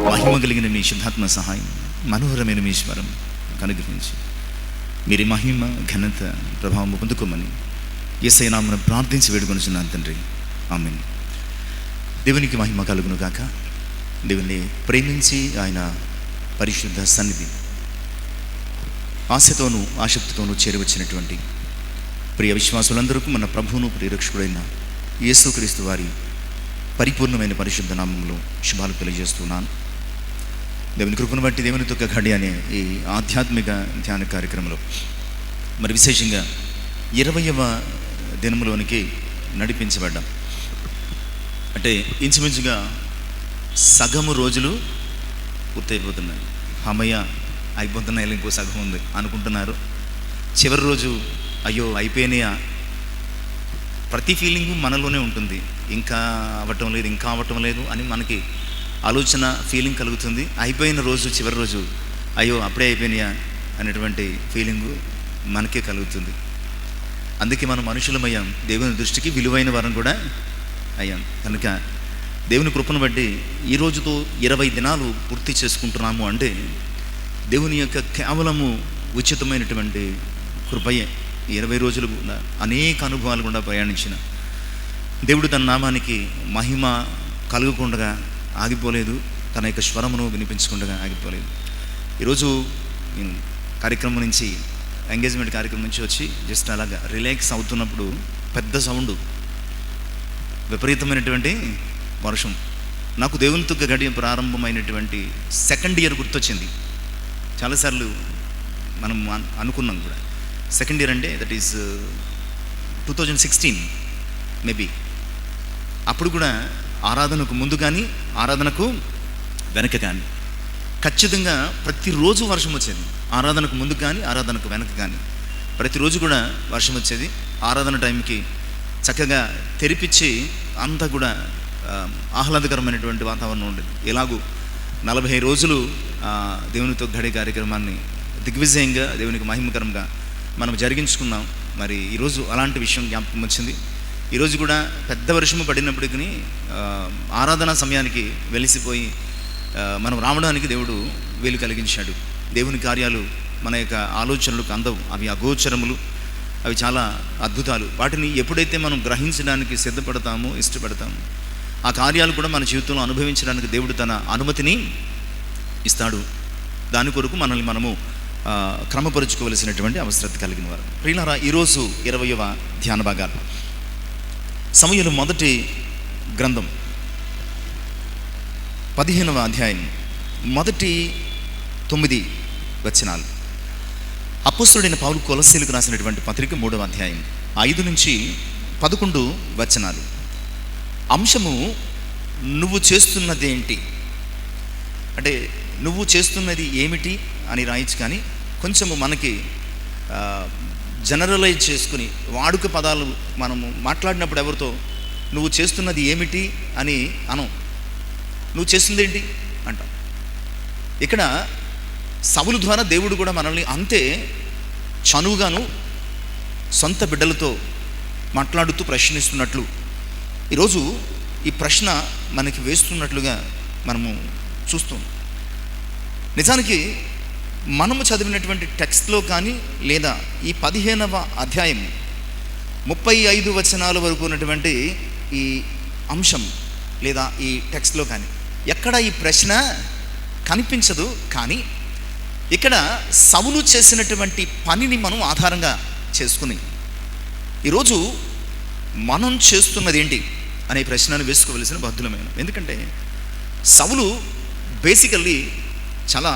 మహిమ కలిగిన మీ శుద్ధాత్మ సహాయం, మనోహరమైన మీ స్వరం అనుగ్రహించి మీరు మహిమ ఘనత ప్రభావం పొందుకోమని యేసయ్య నామమున ప్రార్థించి వేడుకొనుచున్నాను తండ్రి, ఆమేన్. దేవునికి మహిమ కలుగును గాక. దేవుని ప్రేమించి ఆయన పరిశుద్ధ సన్నిధి ఆశతోనూ ఆసక్తితోనూ చేరవచ్చినటువంటి ప్రియ విశ్వాసులందరికీ మన ప్రభువును ప్రియరక్షకుడైన యేసుక్రీస్తు వారి పరిపూర్ణమైన పరిశుద్ధ నామములో శుభాలు తెలియజేస్తున్నాను. దేవుని కృపను బట్టి దేవునితో ఘడి అనే ఈ ఆధ్యాత్మిక ధ్యాన కార్యక్రమంలో మరి విశేషంగా 20వ దినములోనికి నడిపించబడ్డాం. అంటే ఇంచుమించుగా సగము రోజులు పూర్తయిపోతున్నాయి. హమయ్య అయిపోతున్నాయి, ఇంకో సగం ఉంది అనుకుంటున్నారు. చివరి రోజు అయ్యో అయిపోయినాయా, ప్రతి ఫీలింగు మనలోనే ఉంటుంది. ఇంకా అవ్వటం లేదు అని మనకి ఆలోచన, ఫీలింగ్ కలుగుతుంది. అయిపోయిన రోజు, చివరి రోజు అయ్యో అప్పుడే అయిపోయినాయా అనేటువంటి ఫీలింగు మనకే కలుగుతుంది. అందుకే మనం మనుషులమయ్యాం, దేవుని దృష్టికి విలువైన వారం కూడా అయ్యాం. కనుక దేవుని కృపను బట్టి ఈ రోజుతో 20 దినాలు పూర్తి చేసుకుంటున్నాము అంటే దేవుని యొక్క కేవలము ఉచితమైనటువంటి కృపయే. 20 రోజులు కూడా అనేక అనుభవాలు కూడా ప్రయాణించిన దేవుడు తన నామానికి మహిమ కలుగకుండా ఆగిపోలేదు, తన యొక్క స్వరమును వినిపించకుండా ఆగిపోలేదు. ఈరోజు నేను కార్యక్రమం నుంచి, ఎంగేజ్మెంట్ కార్యక్రమం నుంచి వచ్చి జస్ట్ అలాగా రిలాక్స్ అవుతున్నప్పుడు పెద్ద సౌండ్, విపరీతమైనటువంటి వర్షం. నాకు దేవునితో గడియ ప్రారంభమైనటువంటి సెకండ్ ఇయర్ గుర్తొచ్చింది. చాలాసార్లు మనం అనుకున్నాం కూడా. సెకండ్ ఇయర్ అంటే దట్ ఈస్ 2016 మేబీ. అప్పుడు కూడా ఆరాధనకు ముందు కానీ ఆరాధనకు వెనక కానీ ఖచ్చితంగా ప్రతిరోజు వర్షం వచ్చేది. ఆరాధనకు ముందు కానీ ఆరాధనకు వెనక కానీ ప్రతిరోజు కూడా వర్షం వచ్చేది. ఆరాధన టైంకి చక్కగా తెరిపించి అంతా కూడా ఆహ్లాదకరమైనటువంటి వాతావరణం ఉండేది. ఎలాగూ 40 రోజులు దేవునితో గడి కార్యక్రమాన్ని దిగ్విజయంగా, దేవునికి మహిమకరంగా మనం జరిగించుకున్నాం. మరి ఈరోజు అలాంటి విషయం జ్ఞాపకం వచ్చింది. ఈరోజు కూడా పెద్ద వర్షము పడినప్పటికీ ఆరాధన సమయానికి వెలిసిపోయి మనం రావడానికి దేవుడు వీలు కలిగించాడు. దేవుని కార్యాలు మన యొక్క ఆలోచనలకు అందవు, అవి అగోచరములు, అవి చాలా అద్భుతాలు. వాటిని ఎప్పుడైతే మనం గ్రహించడానికి సిద్ధపడతామో, ఇష్టపడతామో, ఆ కార్యాలు కూడా మన జీవితంలో అనుభవించడానికి దేవుడు తన అనుమతిని ఇస్తాడు. దాని కొరకు మనల్ని మనము క్రమపరుచుకోవలసినటువంటి అవసరం కలిగిన వారు. ప్రియులారా, ఈరోజు 20వ ధ్యాన భాగాలు సమూయేలు మొదటి గ్రంథం 15వ అధ్యాయం మొదటి 9 వచనాలు. అపోస్తలుడైన పౌలు కొలస్సీలకు రాసినటువంటి పత్రిక 3వ అధ్యాయం 5 నుంచి 11 వచనాలు. అంశము నువ్వు చేస్తున్నదేంటి అంటే, నువ్వు చేస్తున్నది ఏమిటి అని రాయొచ్చు, కానీ కొంచెము మనకి జనరలైజ్ చేసుకుని వాడుక పదాలు మనము మాట్లాడినప్పుడు ఎవరితో నువ్వు చేస్తున్నది ఏమిటి అని అనం, నువ్వు చేస్తుంది ఏంటి అంటాం. ఇక్కడ సౌలు ద్వారా దేవుడు కూడా మనల్ని అంతే చనువుగాను సొంత బిడ్డలతో మాట్లాడుతూ ప్రశ్నిస్తున్నట్లు ఈరోజు ఈ ప్రశ్న మనకి వేస్తున్నట్లుగా మనము చూస్తాం. నిజానికి మనము చదివినటువంటి టెక్స్ట్లో కానీ, లేదా ఈ 15వ అధ్యాయం 35 వచనాల వరకు ఉన్నటువంటి ఈ అంశం లేదా ఈ టెక్స్ట్లో కానీ ఎక్కడ ఈ ప్రశ్న కనిపించదు. కానీ ఇక్కడ సౌలు చేసినటువంటి పనిని మనం ఆధారంగా చేసుకుని ఈరోజు మనం చేస్తున్నది ఏంటి అనే ప్రశ్నను వేసుకోవలసిన బాధ్యులమైన. ఎందుకంటే సౌలు బేసికల్లీ చాలా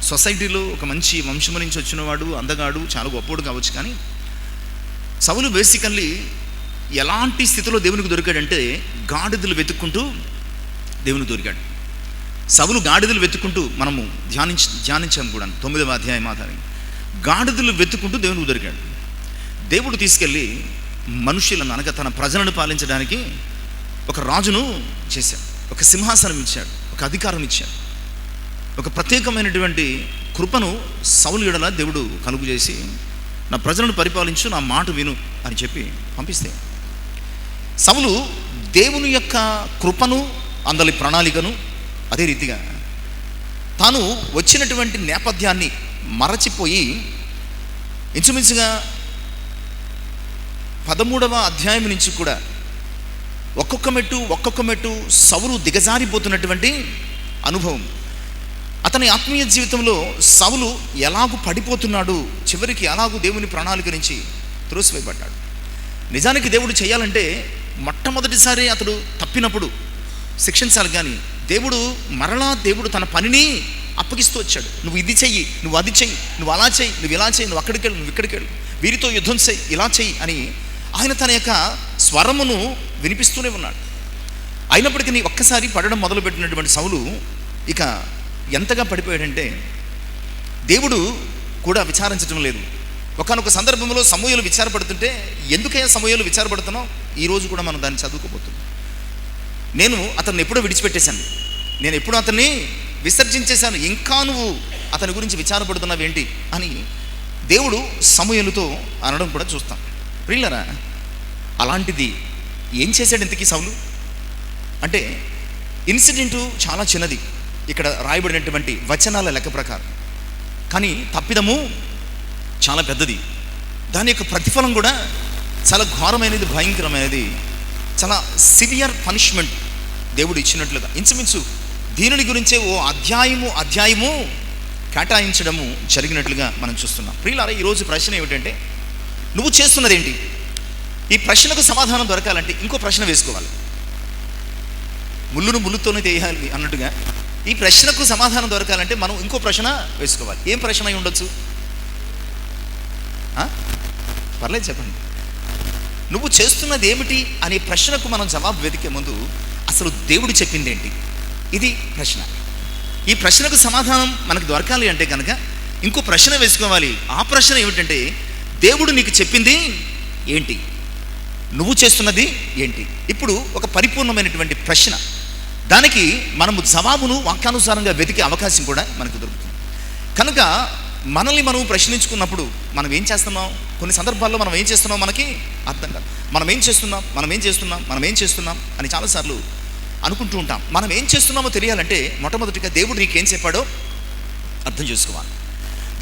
సొసైటీలో ఒక మంచి వంశము నుంచి వచ్చినవాడు, అందగాడు, చాలా గొప్పవాడు కావచ్చు. కానీ సౌలు బేసికల్లీ ఎలాంటి స్థితిలో దేవునికి దొరికాడంటే గాడిదలు వెతుక్కుంటూ దేవునికి దొరికాడు. సౌలు గాడిదలు వెతుక్కుంటూ మనము ధ్యానించాము కూడా 9వ అధ్యాయం ఆధారంగా. గాడిదలు వెతుక్కుంటూ దేవునికి దొరికాడు. దేవుడు తీసుకెళ్ళి మనుషులను అనగా తన ప్రజలను పాలించడానికి ఒక రాజును చేశాడు, ఒక సింహాసనం ఇచ్చాడు, ఒక అధికారం ఇచ్చాడు, ఒక ప్రత్యేకమైనటువంటి కృపను సౌలు ఎడల దేవుడు కలుగు చేసి నా ప్రజలను పరిపాలించు, నా మాట విను అని చెప్పి పంపిస్తే సౌలు దేవుని యొక్క కృపను, అందలి ప్రణాళికను, అదే రీతిగా తాను వచ్చినటువంటి నేపథ్యాన్ని మరచిపోయి ఇంచుమించుగా 13వ అధ్యాయం నుంచి కూడా ఒక్కొక్క మెట్టు సౌలు దిగజారిపోతున్నటువంటి అనుభవం. అతని ఆత్మీయ జీవితంలో సౌలు ఎలాగూ పడిపోతున్నాడు, చివరికి ఎలాగూ దేవుని ప్రణాళిక నుంచి త్రోసివేయబడ్డాడు. నిజానికి దేవుడు చేయాలంటే మొట్టమొదటిసారి అతడు తప్పినప్పుడు శిక్షించాలి, కానీ దేవుడు తన పనిని అప్పగిస్తూ వచ్చాడు. నువ్వు ఇది చెయ్యి, నువ్వు అది చెయ్యి, నువ్వు అలా చెయ్యి, నువ్వు ఇలా చెయ్యి, నువ్వు అక్కడికి వెళ్ళు, నువ్వు ఇక్కడికి వెళ్ళు, వీరితో యుద్ధం చెయ్యి, ఇలా చెయ్యి అని ఆయన తన యొక్క స్వరమును వినిపిస్తూనే ఉన్నాడు. అయినప్పటికీ ఒక్కసారి పడడం మొదలుపెట్టినటువంటి సౌలు ఇక ఎంతగా పడిపోయాడంటే దేవుడు కూడా విచారించడం లేదు. ఒకానొక సందర్భంలో సమూయేలు విచారపడుతుంటే, ఎందుకయ్యా సమూయేలు విచారపడుతున్నావు, ఈరోజు కూడా మనం దాన్ని చదువుకోబోతున్నాం. నేను అతన్ని ఎప్పుడో విడిచిపెట్టేశాను, నేను ఎప్పుడో అతన్ని విసర్జించేశాను, ఇంకా నువ్వు అతని గురించి విచారపడుతున్నావు ఏంటి అని దేవుడు సమూయేలుతో అనడం కూడా చూస్తాం. ప్రియులారా, అలాంటిది ఏం చేశాడు ఇంతకీ సౌలు అంటే, ఇన్సిడెంటు చాలా చిన్నది ఇక్కడ రాయబడినటువంటి వచనాల లెక్క ప్రకారం, కానీ తప్పిదము చాలా పెద్దది. దాని యొక్క ప్రతిఫలం కూడా చాలా ఘోరమైనది, భయంకరమైనది, చాలా సివియర్ పనిష్మెంట్ దేవుడు ఇచ్చినట్లుగా ఇంచుమించు దీనిని గురించే ఓ అధ్యాయము కేటాయించడము జరిగినట్లుగా మనం చూస్తున్నాం. ప్రియులారా, ఈరోజు ప్రశ్న ఏమిటంటే, నువ్వు చేస్తున్నది ఏంటి? ఈ ప్రశ్నకు సమాధానం దొరకాలంటే ఇంకో ప్రశ్న వేసుకోవాలి. ముళ్ళును ముళ్ళుతోనే తీయాలి అన్నట్టుగా ఈ ప్రశ్నకు సమాధానం దొరకాలంటే మనం ఇంకో ప్రశ్న వేసుకోవాలి. ఏం ప్రశ్న అయి ఉండొచ్చు? పర్లేదు, చెప్పండి. నువ్వు చేస్తున్నది ఏమిటి అనే ప్రశ్నకు మనం జవాబు వెతికే ముందు అసలు దేవుడు చెప్పింది ఏంటి, ఇది ప్రశ్న. ఈ ప్రశ్నకు సమాధానం మనకు దొరకాలి అంటే కనుక ఇంకో ప్రశ్న వేసుకోవాలి. ఆ ప్రశ్న ఏమిటంటే, దేవుడు నీకు చెప్పింది ఏంటి, నువ్వు చేస్తున్నది ఏంటి? ఇప్పుడు ఒక పరిపూర్ణమైనటువంటి ప్రశ్న, దానికి మనము జవాబును వాక్యానుసారంగా వెతికే అవకాశం కూడా మనకు దొరుకుతుంది. కనుక మనల్ని మనం ప్రశ్నించుకున్నప్పుడు మనం ఏం చేస్తున్నాం, కొన్ని సందర్భాల్లో మనం ఏం చేస్తున్నాం మనకి అర్థం కాదు. మనం ఏం చేస్తున్నాం అని చాలాసార్లు అనుకుంటూ ఉంటాం. మనం ఏం చేస్తున్నామో తెలియాలంటే మొట్టమొదటిగా దేవుడు నీకేం చెప్పాడో అర్థం చేసుకోవాలి.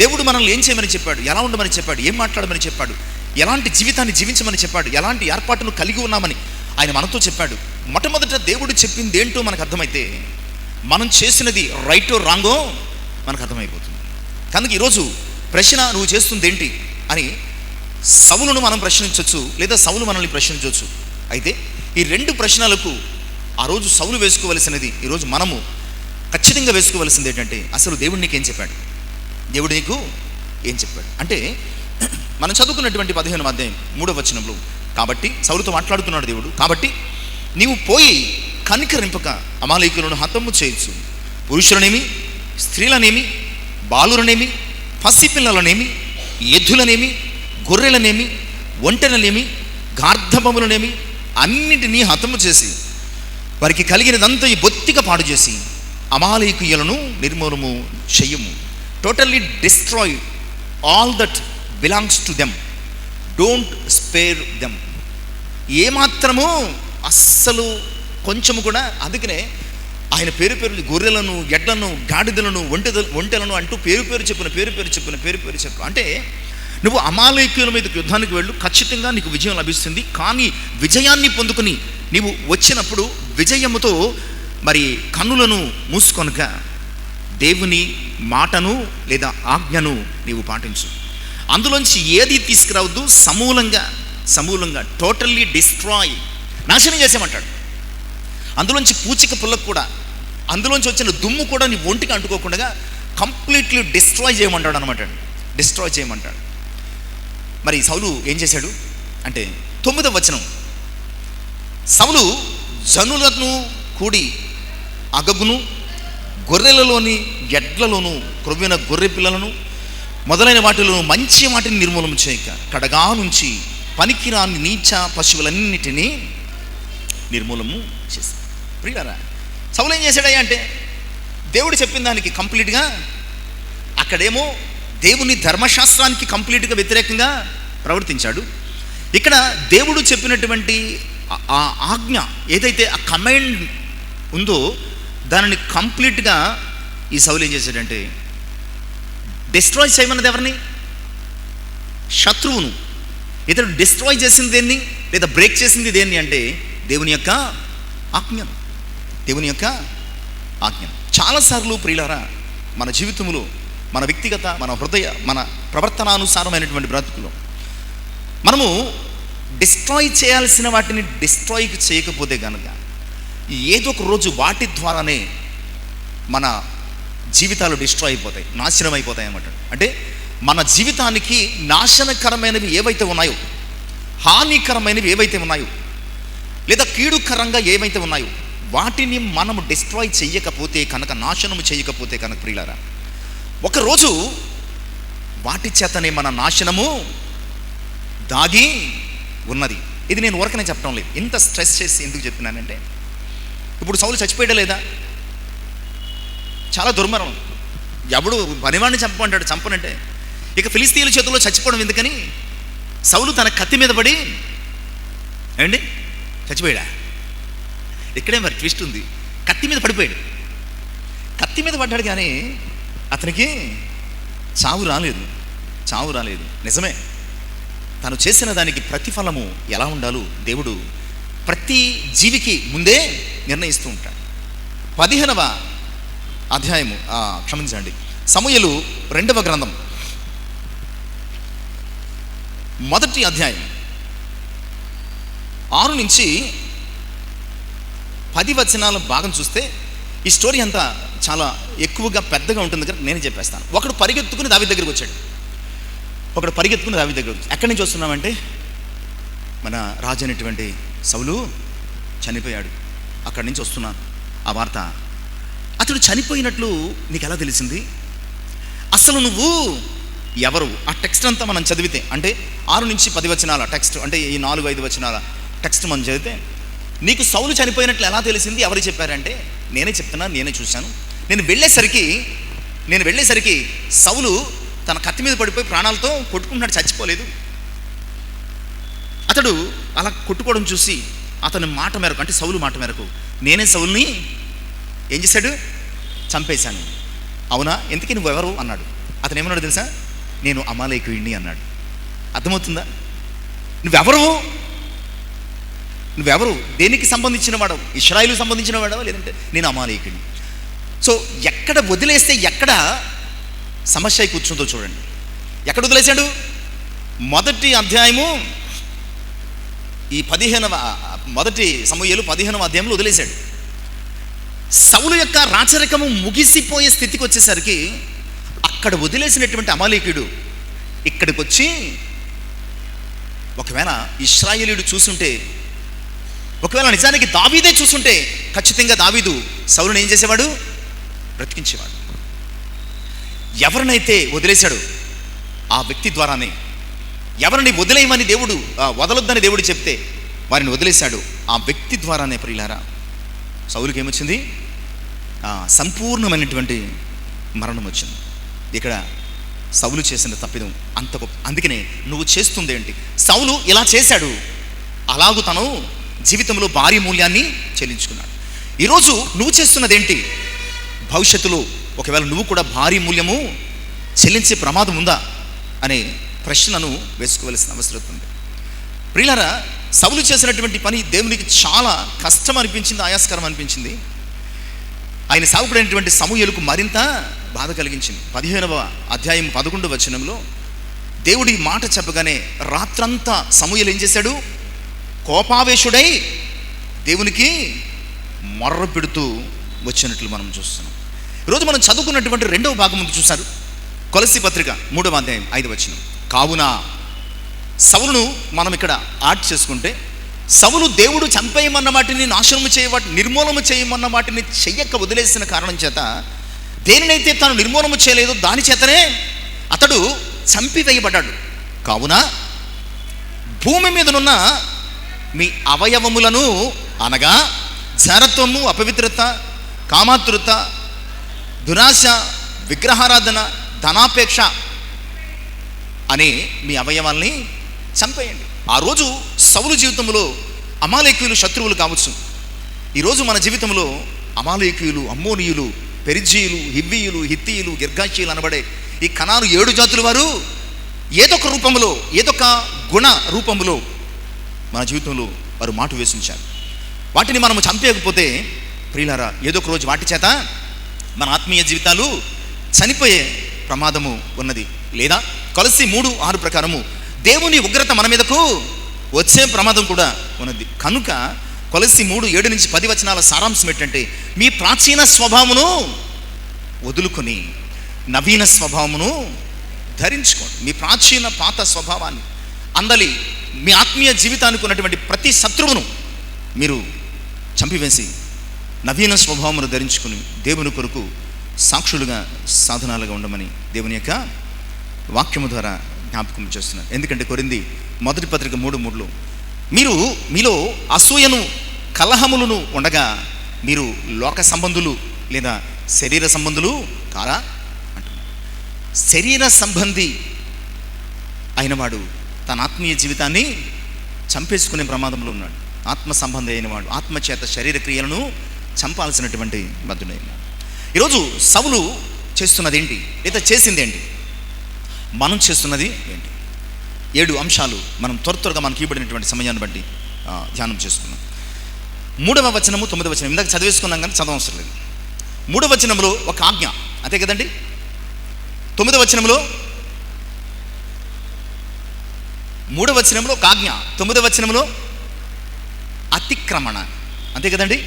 దేవుడు మనల్ని ఏం చేయమని చెప్పాడు, ఎలా ఉండమని చెప్పాడు, ఏం మాట్లాడమని చెప్పాడు, ఎలాంటి జీవితాన్ని జీవించమని చెప్పాడు, ఎలాంటి ఏర్పాటును కలిగి ఉన్నామని ఆయన మనతో చెప్పాడు. మొట్టమొదట దేవుడు చెప్పింది ఏంటో మనకు అర్థమైతే మనం చేసినది రైటో రాంగో మనకు అర్థమైపోతుంది. కనుక ఈరోజు ప్రశ్న, నువ్వు చేస్తుంది ఏంటి అని సౌలును మనం ప్రశ్నించవచ్చు, లేదా సౌలు మనల్ని ప్రశ్నించవచ్చు. అయితే ఈ రెండు ప్రశ్నలకు ఆ రోజు సౌలు వేసుకోవలసినది, ఈరోజు మనము ఖచ్చితంగా వేసుకోవలసింది ఏంటంటే, అసలు దేవుడు నీకు ఏం చెప్పాడు, దేవుడు నీకు ఏం చెప్పాడు అంటే, మనం చదువుకున్నటువంటి 15వ అధ్యాయం 3వ వచనంలో, కాబట్టి సౌలుతో మాట్లాడుతున్నాడు దేవుడు, కాబట్టి నీవు పోయి కనికరింపక అమాలేకులను హతము చేయొచ్చు, పురుషులనేమి, స్త్రీలనేమి, బాలురనేమి, పసిపిల్లలనేమి, ఎద్దులనేమి, గొర్రెలనేమి, ఒంటెలనేమి, గార్ధబములనేమి అన్నింటినీ హతము చేసి వారికి కలిగినదంతా ఈ బొత్తిగా పాడు చేసి అమాలేకీయులను నిర్మూలము చెయ్యము. Totally destroy all that belongs to them, don't spare them. ఏమాత్రము అస్సలు కొంచెము కూడా. అందుకనే ఆయన పేరు గొర్రెలను, ఎడ్లను, గాడిదలను, ఒంటెలను అంటూ పేరు చెప్పు. అంటే నువ్వు అమాలేకీయుల మీదకి యుద్ధానికి వెళ్ళు, ఖచ్చితంగా నీకు విజయం లభిస్తుంది. కానీ విజయాన్ని పొందుకుని నీవు వచ్చినప్పుడు విజయముతో మరి కన్నులను మూసుకొనక దేవుని మాటను లేదా ఆజ్ఞను నీవు పాటించు. అందులోంచి ఏది తీసుకురావద్దు, సమూలంగా టోటల్లీ డిస్ట్రాయ్, నాశనం చేసేమంటాడు. అందులోంచి పూచిక పుల్లకు కూడా, అందులోంచి వచ్చిన దుమ్ము కూడా నీ ఒంటికి అంటుకోకుండా కంప్లీట్లీ డిస్ట్రాయ్ చేయమంటాడు అనమాట. డిస్ట్రాయ్ చేయమంటాడు. మరి సౌలు ఏం చేశాడు అంటే 9వ వచనం, సౌలు జనులను కూడి అగగును, గొర్రెలలోని ఎడ్లలోను, క్రొవ్విన గొర్రె పిల్లలను మొదలైన వాటిలో మంచి వాటిని నిర్మూలన చేయక కడగా నుంచి పనికిరాని నీచ పశువులన్నిటినీ నిర్మూలము చేశాడు. ప్రియులారా, సౌలు ఏం చేశాడయ్యా అంటే, దేవుడు చెప్పిన దానికి కంప్లీట్గా, అక్కడేమో దేవుని ధర్మశాస్త్రానికి కంప్లీట్గా వ్యతిరేకంగా ప్రవర్తించాడు. ఇక్కడ దేవుడు చెప్పినటువంటి ఆ ఆజ్ఞ ఏదైతే ఆ కమాండ్ ఉందో దానిని కంప్లీట్గా ఈ సౌలు ఏం చేశాడంటే డిస్ట్రాయ్ చేయమన్నది ఎవరిని? శత్రువును. ఇతడు డిస్ట్రాయ్ చేసింది దేన్ని, లేదా బ్రేక్ చేసింది దేన్ని అంటే దేవుని యొక్క ఆజ్ఞను. దేవుని యొక్క ఆజ్ఞను. చాలాసార్లు ప్రియులారా మన జీవితంలో, మన వ్యక్తిగత, మన హృదయ, మన ప్రవర్తనానుసారమైనటువంటి బ్రతుకులో మనము డిస్ట్రాయ్ చేయాల్సిన వాటిని డిస్ట్రాయ్కి చేయకపోతే కనుక ఏదో ఒక రోజు వాటి ద్వారానే మన జీవితాలు డిస్ట్రాయ్ అయిపోతాయి, నాశనం అయిపోతాయి అన్నమాట. అంటే మన జీవితానికి నాశనకరమైనవి ఏవైతే ఉన్నాయో, హానికరమైనవి ఏవైతే ఉన్నాయో, లేదా కీడుకరంగా ఏవైతే ఉన్నాయో వాటిని మనము డిస్ట్రాయ్ చెయ్యకపోతే కనుక, నాశనము చేయకపోతే కనుక ప్రియులారా, ఒకరోజు వాటి చేతనే మన నాశనము దాగి ఉన్నది. ఇది నేను ఊరకనే చెప్పడం లేదు, ఇంత స్ట్రెస్ చేసి ఎందుకు చెప్తున్నానంటే, ఇప్పుడు సౌలు చచ్చిపోయాడా లేదా? చాలా దుర్మరణం. ఎవడు పనివాడిని చంపమంటాడు, చంపనంటే ఇక ఫిలిస్తీయుల చేతుల్లో చచ్చిపోవడం ఎందుకని సౌలు తన కత్తి మీద పడి ఏమండి చచ్చిపోయాడా? ఇక్కడే మరి ట్విస్ట్ ఉంది. కత్తి మీద పడిపోయాడు. కత్తి మీద పడ్డాడు కానీ అతనికి చావు రాలేదు. నిజమే, తను చేసిన దానికి ప్రతిఫలము ఎలా ఉండాలో దేవుడు ప్రతి జీవికి ముందే నిర్ణయిస్తూ ఉంటాడు. 15వ అధ్యాయము, క్షమించండి, సమూయేలు 2వ గ్రంథం 1వ అధ్యాయం 6 నుంచి 10 వచనాల భాగం చూస్తే ఈ స్టోరీ అంతా చాలా ఎక్కువగా పెద్దగా ఉంటుంది కదా, నేను చెప్పేస్తాను. ఒకడు పరిగెత్తుకుని దావీదు దగ్గరికి వచ్చాడు. ఎక్కడి నుంచి వస్తున్నామంటే, మన రాజు అయినటువంటి సౌలు చనిపోయాడు, అక్కడి నుంచి వస్తున్నాను ఆ వార్త. అతడు చనిపోయినట్లు నీకు ఎలా తెలిసింది? అసలు నువ్వు ఎవరు? ఆ టెక్స్ట్ అంతా మనం చదివితే, అంటే 6 నుంచి 10 వచనాల టెక్స్ట్, అంటే ఈ 4-5 వచనాల టెక్స్ట్ మనం చదివితే, నీకు సౌలు చనిపోయినట్లు ఎలా తెలిసింది? ఎవరు చెప్పారంటే, నేనే చెప్తున్నా, నేనే చూశాను. నేను వెళ్ళేసరికి సౌలు తన కత్తి మీద పడిపోయి ప్రాణాలతో కొట్టుకుంటున్నాడు, చచ్చిపోలేదు. అతడు అలా కొట్టుకోవడం చూసి అతని మాట మేరకు, అంటే సౌలు మాట మేరకు, నేనే సౌలుని ఏం చేశాడు? చంపేశాను. అవునా, ఎందుకు నువ్వెవరు అన్నాడు. అతను ఏమన్నాడు తెలుసా? నేను అమాలేకుడిని అన్నాడు. అర్థమవుతుందా? నువ్వెవరు? దేనికి సంబంధించిన వాడవు? ఇశ్రాయేలుకు సంబంధించిన వాడవా, లేదంటే నేను అమాలేకుడిని. సో ఎక్కడ వదిలేస్తే ఎక్కడ సమస్య అయి కూర్చుందో చూడండి. ఎక్కడ వదిలేశాడు? 1వ అధ్యాయము ఈ 1 సమూయేలు 15వ అధ్యాయంలో వదిలేశాడు. సౌలు యొక్క రాచరికము ముగిసిపోయే స్థితికి వచ్చేసరికి అక్కడ వదిలేసినటువంటి అమాలేకుడు ఇక్కడికి వచ్చి, ఒకవేళ ఇశ్రాయేలీయుడు చూసుంటే, ఒకవేళ నిజానికి దావీదే చూసుంటే ఖచ్చితంగా దావీదు సౌలుని ఏం చేసేవాడు? బ్రతికించేవాడు. ఎవరినైతే వదిలేశాడు ఆ వ్యక్తి ద్వారానే, ఎవరిని వదిలేయమని దేవుడు, వదలొద్దని దేవుడు చెప్తే వారిని వదిలేశాడు, ఆ వ్యక్తి ద్వారానే ప్రియులారా సౌలుకి ఏమొచ్చింది? సంపూర్ణమైనటువంటి మరణం వచ్చింది. ఇక్కడ సౌలు చేసిన తప్పిదం అంత గొప్ప. అందుకనే నువ్వు చేస్తుంది ఏంటి? సౌలు ఇలా చేశాడు, అలాగూ తను జీవితంలో భారీ మూల్యాన్ని చెల్లించుకున్నాడు. ఈరోజు నువ్వు చేస్తున్నది ఏంటి? భవిష్యత్తులో ఒకవేళ నువ్వు కూడా భారీ మూల్యము చెల్లించే ప్రమాదం ఉందా అనే ప్రశ్నను వేసుకోవలసిన అవసరం ఉంది. ప్రియులారా, సౌలు చేసినటువంటి పని దేవునికి చాలా కష్టం అనిపించింది, ఆయాస్కరం అనిపించింది. ఆయన సేవకుడైనటువంటి సమూయేలుకు మరింత బాధ కలిగించింది. 15వ అధ్యాయం 11వ వచనంలో దేవుడి మాట చెప్పగానే రాత్రంతా సమూయేలు ఏం చేశాడు? కోపావేశుడై దేవునికి మొర్ర పెడుతూ వచ్చినట్లు మనం చూస్తున్నాం. ఈరోజు మనం చదువుకున్నటువంటి 2వ భాగం ముందు చూశారు, కొలస్సీ పత్రిక 3వ అధ్యాయం 5వ వచనం. కావున సౌలును మనం ఇక్కడ యాడ్ చేసుకుంటే, సౌలు దేవుడు చంపేయమన్న వాటిని, నాశనము నిర్మూలము చేయమన్న వాటిని చెయ్యక వదిలేసిన కారణం చేత, దేనినైతే తాను నిర్మూలము చేయలేదో దాని చేతనే అతడు చంపివేయబడ్డాడు. కావున భూమి మీదనున్న మీ అవయవములను, అనగా జారత్వము, అపవిత్రత, కామాతృత, దురాశ, విగ్రహారాధన, ధనాపేక్ష అనే మీ అవయవాల్ని చంపేయండి. ఆ రోజు సౌలు జీవితంలో అమాలేకీయులు శత్రువులు కావచ్చు. ఈరోజు మన జీవితంలో అమాలేకీయులు, అమ్మోనీయులు, పెరిజీయులు, హివ్వీయులు, హిత్తీయులు, గిర్గాషీయులు అనబడే ఈ కనాను 7 జాతుల వారు ఏదొక రూపంలో, ఏదొక గుణ రూపంలో మన జీవితంలో వారు మాటు వేసించారు. వాటిని మనము చంపేయకపోతే ప్రియులారా, ఏదో ఒక రోజు వాటి చేత మన ఆత్మీయ జీవితాలు చనిపోయే ప్రమాదము ఉన్నది. లేదా కొలస్సీ 3:6 ప్రకారము దేవుని ఉగ్రత మన మీదకు వచ్చే ప్రమాదం కూడా ఉన్నది. కనుక కొలస్సీ 3:7-10 వచనాల సారాంశం ఏంటంటే, మీ ప్రాచీన స్వభావమును వదులుకొని నవీన స్వభావమును ధరించుకోండి. మీ ప్రాచీన పాత స్వభావాన్ని, అందలి మీ ఆత్మీయ జీవితానికి ఉన్నటువంటి ప్రతి శత్రువును మీరు చంపివేసి నవీన స్వభావమును ధరించుకుని దేవుని కొరకు సాక్షులుగా, సాధనాలుగా ఉండమని దేవుని యొక్క వాక్యము ద్వారా జ్ఞాపకం చేస్తున్నాను. ఎందుకంటే కొరింథీ 1 పత్రిక 3:3లో మీరు మీలో అసూయను, కలహములను ఉండగా మీరు లోక సంబంధులు లేదా శరీర సంబంధులు కారా అంటున్నారు. శరీర సంబంధి అయినవాడు తన ఆత్మీయ జీవితాన్ని చంపేసుకునే ప్రమాదంలో ఉన్నాడు. ఆత్మ సంబంధి అయినవాడు ఆత్మచేత శరీర క్రియలను చంపాల్సినటువంటి బద్ధుడైనాడు. ఈరోజు సౌలు చేస్తున్నది ఏంటి, లేదా చేసింది ఏంటి, మనం చేస్తున్నది ఏంటి? 7 అంశాలు మనం త్వరగా మనకి ఇవ్వబడినటువంటి సమయాన్ని బట్టి ధ్యానం చేసుకున్నాం. 3వ వచనము 9వ వచనం ఇందాక చదివేసుకున్నాం, కానీ చదవవసరం లేదు. 3వ వచనంలో ఒక ఆజ్ఞ, అంతే కదండి. 9వ వచనంలో 3వ వచనంలో ఒక ఆజ్ఞ, 9వ వచనంలో అతిక్రమణ, అంతే కదండి.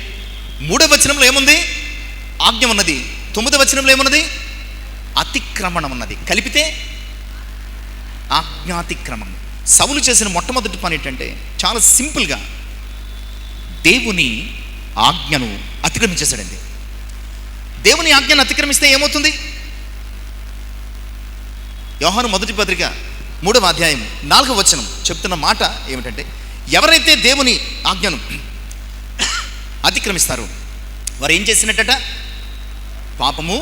3వ వచనంలో ఏముంది? ఆజ్ఞ ఉన్నది. 9వ వచనంలో ఏమున్నది? అతిక్రమణం ఉన్నది. కలిపితే ఆజ్ఞాతిక్రమం. సౌలు చేసిన మొట్టమొదటి పని ఏంటంటే, చాలా సింపుల్గా దేవుని ఆజ్ఞను అతిక్రమించేశాడండి. దేవుని ఆజ్ఞను అతిక్రమిస్తే ఏమవుతుంది? యోహాను 1 పత్రిక 3వ అధ్యాయం 4వ వచనం చెప్తున్న మాట ఏమిటంటే, ఎవరైతే దేవుని ఆజ్ఞను అతిక్రమిస్తారో వారు ఏం చేసినట్టట? పాపము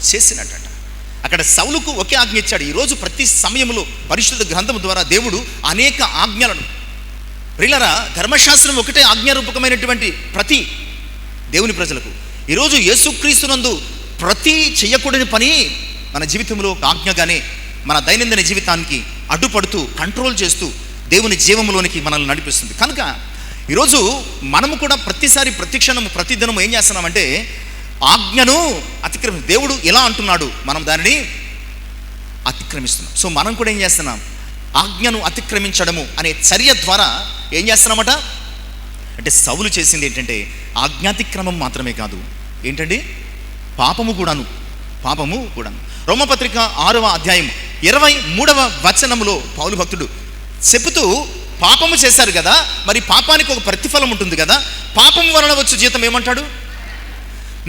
చేసినట్టట. అక్కడ సౌలుకు ఒకే ఆజ్ఞ ఇచ్చాడు. ఈరోజు ప్రతి సమయంలో పరిశుద్ధ గ్రంథం ద్వారా దేవుడు అనేక ఆజ్ఞలను, ప్రియులారా, ధర్మశాస్త్రం ఒకటే ఆజ్ఞారూపకమైనటువంటి ప్రతి దేవుని ప్రజలకు. ఈరోజు యేసుక్రీస్తునందు ప్రతి చెయ్యకూడని పని మన జీవితంలో ఒక ఆజ్ఞగానే మన దైనందిన జీవితానికి అడ్డుపడుతూ, కంట్రోల్ చేస్తూ దేవుని జీవంలోనికి మనల్ని నడిపిస్తుంది. కనుక ఈరోజు మనము కూడా ప్రతిసారి, ప్రతి క్షణము, ప్రతిదినము ఏం చేస్తున్నామంటే ఆజ్ఞను అతిక్రమి, దేవుడు ఎలా అంటున్నాడు, మనం దానిని అతిక్రమిస్తున్నాం. సో మనం కూడా ఏం చేస్తున్నాం? ఆజ్ఞను అతిక్రమించడము అనే చర్య ద్వారా ఏం చేస్తున్నామట అంటే, సౌలు చేసింది ఏంటంటే ఆజ్ఞాతిక్రమం మాత్రమే కాదు, ఏంటండి, పాపము కూడాను. రోమపత్రిక 6వ అధ్యాయం 23వ వచనములో పౌలు భక్తుడు చెబుతూ, పాపము చేశారు కదా, మరి పాపానికి ఒక ప్రతిఫలం ఉంటుంది కదా, పాపం వలన వచ్చు జీతం ఏమంటాడు?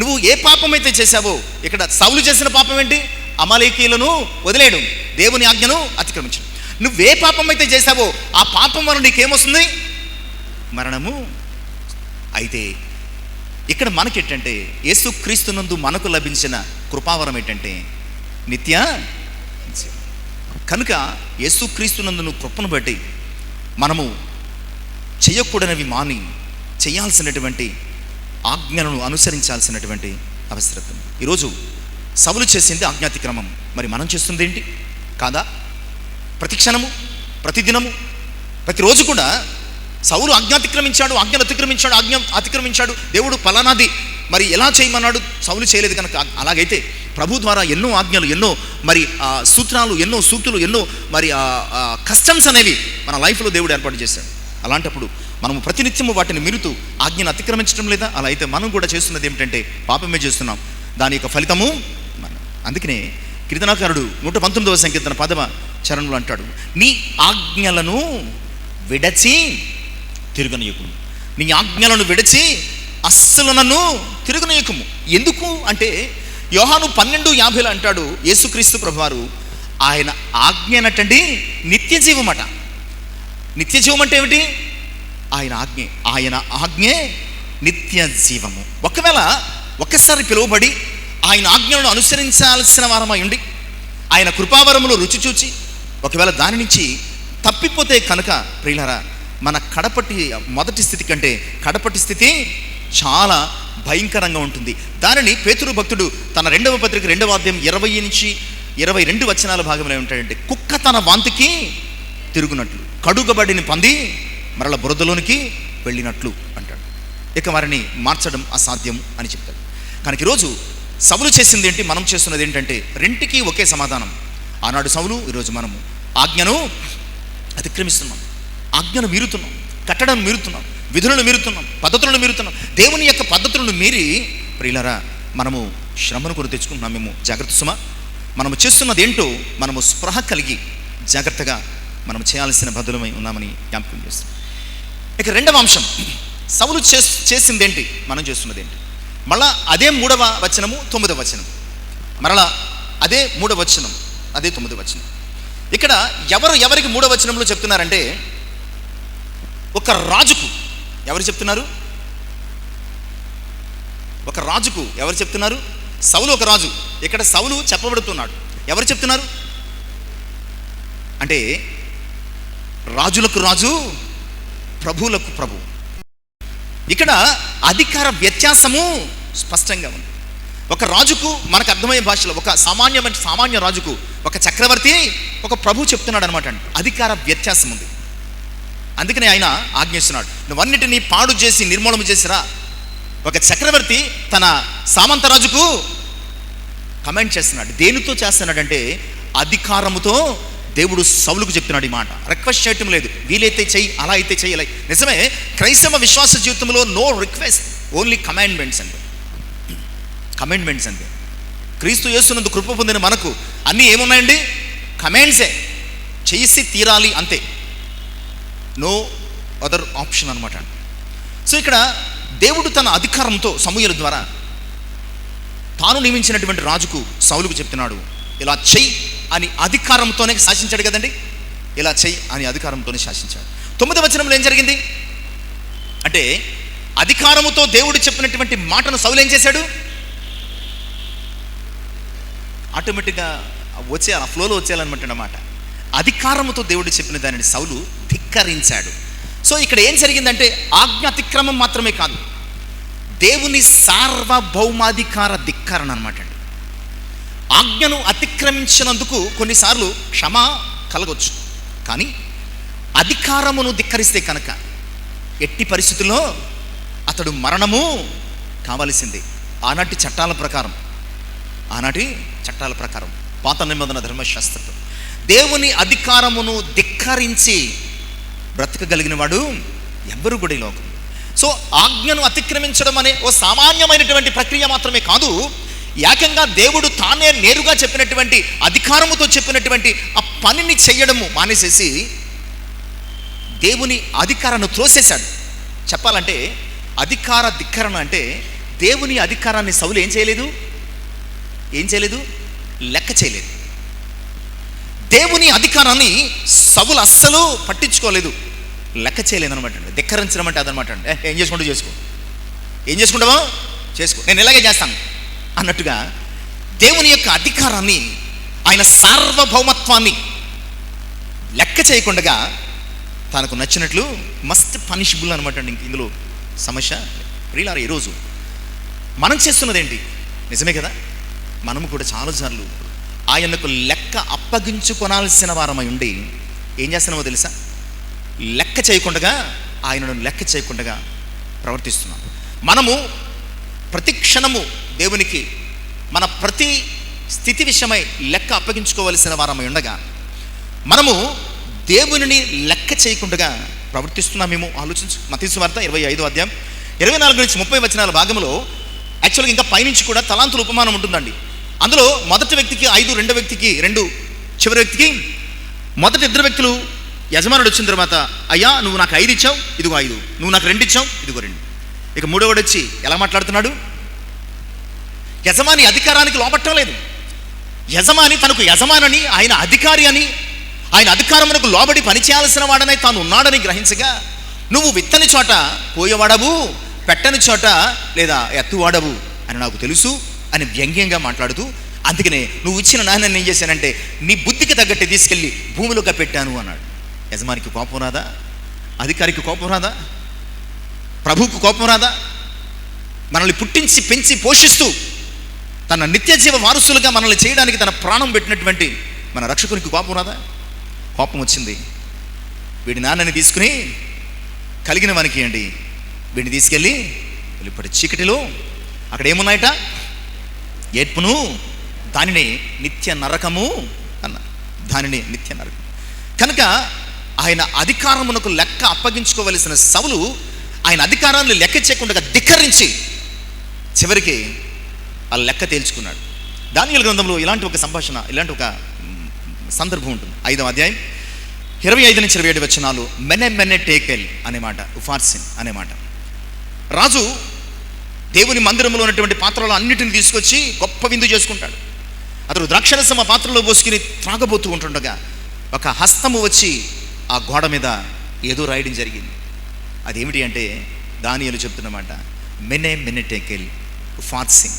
నువ్వు ఏ పాపం అయితే చేశావో, ఇక్కడ సౌలు చేసిన పాపం ఏంటి? అమాలేకీయులను వదిలేయడం, దేవుని ఆజ్ఞను అతిక్రమించడం. నువ్వే పాపం అయితే చేశావో ఆ పాపం వలన నీకేమొస్తుంది? మరణము. అయితే ఇక్కడ మనకేంటంటే, యేసుక్రీస్తునందు మనకు లభించిన కృపావరం ఏంటంటే నిత్య జీవం. కనుక యేసుక్రీస్తునందు కృపను బట్టి మనము చేయకూడనివి మాని చేయాల్సినటువంటి ఆజ్ఞలను అనుసరించాల్సినటువంటి అవసరం. ఈరోజు సౌలు చేసింది ఆజ్ఞాతిక్రమం, మరి మనం చేస్తుంది ఏంటి? కాదా? ప్రతి క్షణము, ప్రతిదినము, ప్రతిరోజు కూడా సౌలు ఆజ్ఞను అతిక్రమించాడు. దేవుడు ఫలానాది మరి ఎలా చేయమన్నాడు, సౌలు చేయలేదు. కనుక అలాగైతే ప్రభు ద్వారా ఎన్నో ఆజ్ఞలు, ఎన్నో మరి సూత్రాలు, ఎన్నో సూక్తులు, ఎన్నో మరి కస్టమ్స్ అనేవి మన లైఫ్లో దేవుడు ఏర్పాటు చేశాడు. అలాంటప్పుడు మనము ప్రతినిత్యము వాటిని మీరుతూ ఆజ్ఞను అతిక్రమించడం లేదా? అలా అయితే మనం కూడా చేస్తున్నది ఏమిటంటే పాపమే చేస్తున్నాం. దాని యొక్క ఫలితము మనం. అందుకనే కీర్తనాకారుడు 119వ సంకీర్తన 10వ చరణంలో అంటాడు, నీ ఆజ్ఞలను విడచి తిరగనీయకుము. నీ ఆజ్ఞలను విడచి అస్సలు నన్ను తిరగనీయకుము. ఎందుకు అంటే యోహాను 12:50 అంటాడు, యేసుక్రీస్తు ప్రభువారు ఆయన ఆజ్ఞ అనటండి నిత్య జీవం అట. నిత్య జీవం అంటే ఏమిటి? ఆయన ఆజ్ఞే నిత్య జీవము. ఒకవేళ ఒక్కసారి పిలువబడి ఆయన ఆజ్ఞలను అనుసరించాల్సిన వారమై ఉండి ఆయన కృపావరములు రుచి చూచి ఒకవేళ దాని నుంచి తప్పిపోతే కనుక ప్రియులారా, మన మొదటి స్థితి కంటే కడపటి స్థితి చాలా భయంకరంగా ఉంటుంది. దానిని పేతురు భక్తుడు తన 2వ పత్రిక 2వ అధ్యాయం 20 నుంచి 22 వచనాల భాగంలో ఏమంటాడంటే, కుక్క తన వాంతికి తిరుగునట్లు, కడుగబడిన పంది మరల బురదలోనికి వెళ్ళినట్లు అంటాడు. ఇక వారిని మార్చడం అసాధ్యం అని చెప్తాడు. కనుక ఈరోజు సౌలు చేసింది ఏంటి, మనం చేస్తున్నది ఏంటంటే రెంటికి ఒకే సమాధానం. ఆనాడు సౌలు, ఈరోజు మనము ఆజ్ఞను అతిక్రమిస్తున్నాం, ఆజ్ఞను మీరుతున్నాం, కట్టడను మీరుతున్నాం, విధులను మీరుతున్నాం, పద్ధతులను మీరుతున్నాం. దేవుని యొక్క పద్ధతులను మీరి ప్రియులారా మనము శ్రమను కూడా తెచ్చుకుంటున్నాం. మేము జాగ్రత్త సుమా, మనము చేస్తున్నది ఏంటో మనము స్పృహ కలిగి జాగ్రత్తగా మనం చేయాల్సిన బదులమై ఉన్నామని జ్ఞాపకం చేస్తాం. ఇక 2వ అంశం, సౌలు చేసింది ఏంటి, మనం చేస్తున్నది ఏంటి. మళ్ళా అదే 3వ వచనము 9వ వచనం, మరలా అదే 3వ వచనం, అదే 9వ వచనం. ఇక్కడ ఎవరికి 3వ వచనంలో చెప్తున్నారంటే, ఒక రాజుకు ఎవరు చెప్తున్నారు, ఒక రాజుకు ఎవరు చెప్తున్నారు. సౌలు ఒక రాజు, ఇక్కడ సౌలు చెప్పబడుతున్నాడు. ఎవరు చెప్తున్నారు అంటే, రాజులకు రాజు, ప్రభువులకు ప్రభు. ఇక్కడ అధికార వ్యత్యాసము స్పష్టంగా ఉంది. ఒక రాజుకు మనకు అర్థమయ్యే భాషలో, ఒక సామాన్య రాజుకు ఒక చక్రవర్తి, ఒక ప్రభు చెప్తున్నాడు అనమాట. అధికార వ్యత్యాసం ఉంది. అందుకనే ఆయన ఆజ్ఞిస్తున్నాడు, నువ్వన్నిటినీ పాడు చేసి నిర్మూలన చేసిరా. ఒక చక్రవర్తి తన సామంతరాజుకు కమెంట్ చేస్తున్నాడు. దేనితో చేస్తున్నాడంటే, అధికారముతో దేవుడు సౌలుకు చెప్తున్నాడు ఈ మాట. రిక్వెస్ట్ చేయటం లేదు, వీలైతే చెయ్యి, అలా అయితే చెయ్యాలి. నిజమే, క్రైస్తవ విశ్వాస జీవితంలో నో రిక్వెస్ట్, ఓన్లీ కమాండ్మెంట్స్ అంతే. కమాండ్మెంట్స్ అంతే. క్రీస్తు యేసునందు కృప పొందిన మనకు అన్నీ ఏమున్నాయండి, కమాండ్సే, చేసి తీరాలి అంతే, నో అదర్ ఆప్షన్ అనమాట. సో ఇక్కడ దేవుడు తన అధికారంతో సమూయేలు ద్వారా తాను నియమించినటువంటి రాజుకు సౌలుకు చెప్తున్నాడు, ఇలా చెయ్యి అని అధికారంతోనే శాసించాడు కదండి. ఇలా చెయ్యి అని అధికారంతోనే శాసించాడు. 9వ వచనంలో ఏం జరిగింది అంటే, అధికారముతో దేవుడు చెప్పినటువంటి మాటను సౌలు ఏం చేశాడు, ఆటోమేటిక్గా ఆ ఫ్లోలో వచ్చేయాలన్నమాట. అధికారముతో దేవుడు చెప్పిన దానిని సౌలు ధిక్కరించాడు. సో ఇక్కడ ఏం జరిగిందంటే, ఆజ్ఞ అతిక్రమం మాత్రమే కాదు, దేవుని సార్వభౌమాధికార ధిక్కరణ అనమాట. ఆజ్ఞను అతిక్రమించినందుకు కొన్నిసార్లు క్షమ కలగొచ్చు, కానీ అధికారమును ధిక్కరిస్తే కనుక ఎట్టి పరిస్థితుల్లో అతడు మరణము కావలసిందే. ఆనాటి చట్టాల ప్రకారం పాత నిబంధన ధర్మశాస్త్రంలో దేవుని అధికారమును ధిక్కరించి బ్రతకగలిగిన వాడు ఎవ్వరు కూడా ఈ లోకం. సో ఆజ్ఞను అతిక్రమించడం అనే ఓ సామాన్యమైనటువంటి ప్రక్రియ మాత్రమే కాదు, ఏకంగా దేవుడు తానే నేరుగా చెప్పినటువంటి అధికారముతో చెప్పినటువంటి ఆ పనిని చెయ్యడము మానేసేసి దేవుని అధికారాన్ని త్రోసేశాడు. చెప్పాలంటే అధికార ధిక్కరణ అంటే, దేవుని అధికారాన్ని సౌలు ఏం చేయలేదు, లెక్క చేయలేదు. దేవుని అధికారాన్ని సౌలు అస్సలు పట్టించుకోలేదు, లెక్క చేయలేదు అనమాట. ధిక్కరించడం అంటే అదనమాట. ఏం చేసుకుంటావో చేసుకో, నేను ఇలాగే చేస్తాను అన్నట్టుగా దేవుని యొక్క అధికారాన్ని, ఆయన సార్వభౌమత్వాన్ని లెక్క చేయకుండా తనకు నచ్చినట్లు మస్ట్ పనిషబుల్ అనమాట. ఇంక ఇందులో సమస్య ప్రియులారా, ఈరోజు మనం చేస్తున్నది ఏంటి, నిజమే కదా, మనము కూడా చాలాసార్లు ఆయనకు లెక్క అప్పగించుకొనాల్సిన వారమై ఉండి ఏం చేస్తున్నామో తెలుసా, లెక్క చేయకుండా ప్రవర్తిస్తున్నాం. మనము ప్రతి క్షణము దేవునికి మన ప్రతి స్థితి విషయమై లెక్క అప్పగించుకోవలసిన వారమై ఉండగా మనము దేవునిని లెక్క చేయకుండా ప్రవర్తిస్తున్నామేమో ఆలోచించు. మత్తయి సువార్త 25వ అధ్యాయం 24 నుంచి 30 వచనాల భాగంలో యాక్చువల్గా ఇంకా పైనుంచి కూడా తలాంతుల ఉపమానం ఉంటుందండి. అందులో మొదటి వ్యక్తికి 5, రెండో వ్యక్తికి 2, చివరి వ్యక్తికి మొదటి 2 వ్యక్తులు యజమానుడు వచ్చిన తర్వాత, అయ్యా నువ్వు నాకు 5 ఇచ్చావు, ఇదిగో 5, నువ్వు నాకు 2 ఇచ్చావు, ఇదిగో 2. ఇక మూడోవాడు వచ్చి ఎలా మాట్లాడుతున్నాడు, యజమాని అధికారానికి లోపట్టం లేదు. యజమాని తనకు యజమానని, ఆయన అధికారి అని, ఆయన అధికారమునకు లోబడి పనిచేయాల్సిన వాడనై తాను ఉన్నాడని గ్రహించగా, నువ్వు విత్తని చోట పోయేవాడవు, పెట్టని చోట లేదా ఎత్తువాడవు అని నాకు తెలుసు అని వ్యంగ్యంగా మాట్లాడుతూ, అందుకనే నువ్వు ఇచ్చిన నాణ్యాన్ని ఏం చేశానంటే నీ బుద్ధికి తగ్గట్టు తీసుకెళ్ళి భూమిలోకి పెట్టాను అన్నాడు. యజమానికి కోపం రాదా? అధికారికి కోపం రాదా? ప్రభువుకు కోపం రాదా? మనల్ని పుట్టించి పెంచి పోషిస్తూ తన నిత్య జీవ వారసులుగా మనల్ని చేయడానికి తన ప్రాణం పెట్టినటువంటి మన రక్షకునికి కోపం రాదా? కోపం వచ్చింది. వీడి నాన్నని తీసుకుని కలిగిన వానికి అండి, వీడిని తీసుకెళ్ళి వెలుపటి చీకటిలో అక్కడ ఏమున్నాయట? ఏడ్పును, దానిని నిత్య నరకము అన్న. దానిని నిత్య నరకం. కనుక ఆయన అధికారమునకు లెక్క అప్పగించుకోవలసిన సౌలు ఆయన అధికారాన్ని లెక్క చేయకుండా ధిక్కరించి చివరికి ఆ లెక్క తేల్చుకున్నాడు. దానియేలు గ్రంథంలో ఇలాంటి ఒక సంభాషణ, ఇలాంటి ఒక సందర్భం ఉంటుంది. 5వ అధ్యాయం 25-27 వచనాలు. మెనే టేకెల్ అనే మాట, ఉఫార్సిన్ అనే మాట. రాజు దేవుని మందిరంలో ఉన్నటువంటి పాత్రలు అన్నిటిని తీసుకొచ్చి గొప్ప విందు చేసుకుంటాడు. అతడు ద్రాక్షరసం ఆ పాత్రలో పోసుకుని త్రాగబోతూ ఉంటుండగా ఒక హస్తము వచ్చి ఆ గోడ మీద ఏదో రాయడం జరిగింది. అదేమిటి అంటే దానియేలు చెప్తున్నమాట, మెనే టేకెల్ ఉఫార్సిన్.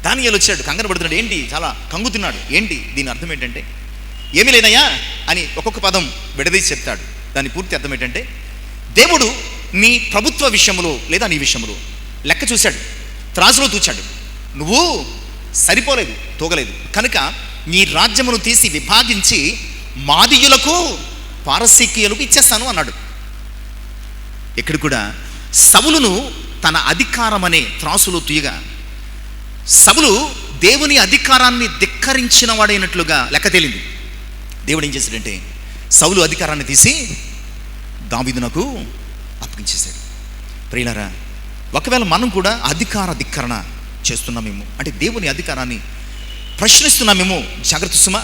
దానియేలు వచ్చాడు, కంగారు పడుతున్నాడు. ఏంటి? చాలా కంగుతున్నాడు. ఏంటి దీని అర్థం ఏంటంటే, ఏమీ లేదయ్యా అని ఒక్కొక్క పదం విడదీసి చెప్తాడు. దాని పూర్తి అర్థం ఏంటంటే, దేవుడు నీ ప్రభుత్వ విషయంలో లేదా నీ విషయంలో లెక్క చూశాడు, త్రాసులో తూచాడు. నువ్వు సరిపోలేదు, తూగలేదు. కనుక నీ రాజ్యమును తీసి విభాగించి మాదీయులకు పారసీకీయులకు ఇచ్చేస్తాను అన్నాడు. ఇక్కడ కూడా సౌలును తన అధికారం అనే త్రాసులో తూయగా సౌలు దేవుని అధికారాన్ని ధిక్కరించిన వాడైనట్లుగా లెక్క తేలింది. దేవుడు ఏం చేశాడంటే సౌలు అధికారాన్ని తీసి దావీదునకు అప్పగించేశాడు. ప్రియులారా, ఒకవేళ మనం కూడా అధికార ధిక్కరణ చేస్తున్నామేమో, అంటే దేవుని అధికారాన్ని ప్రశ్నిస్తున్నామేమో, జాగ్రత్త సుమా.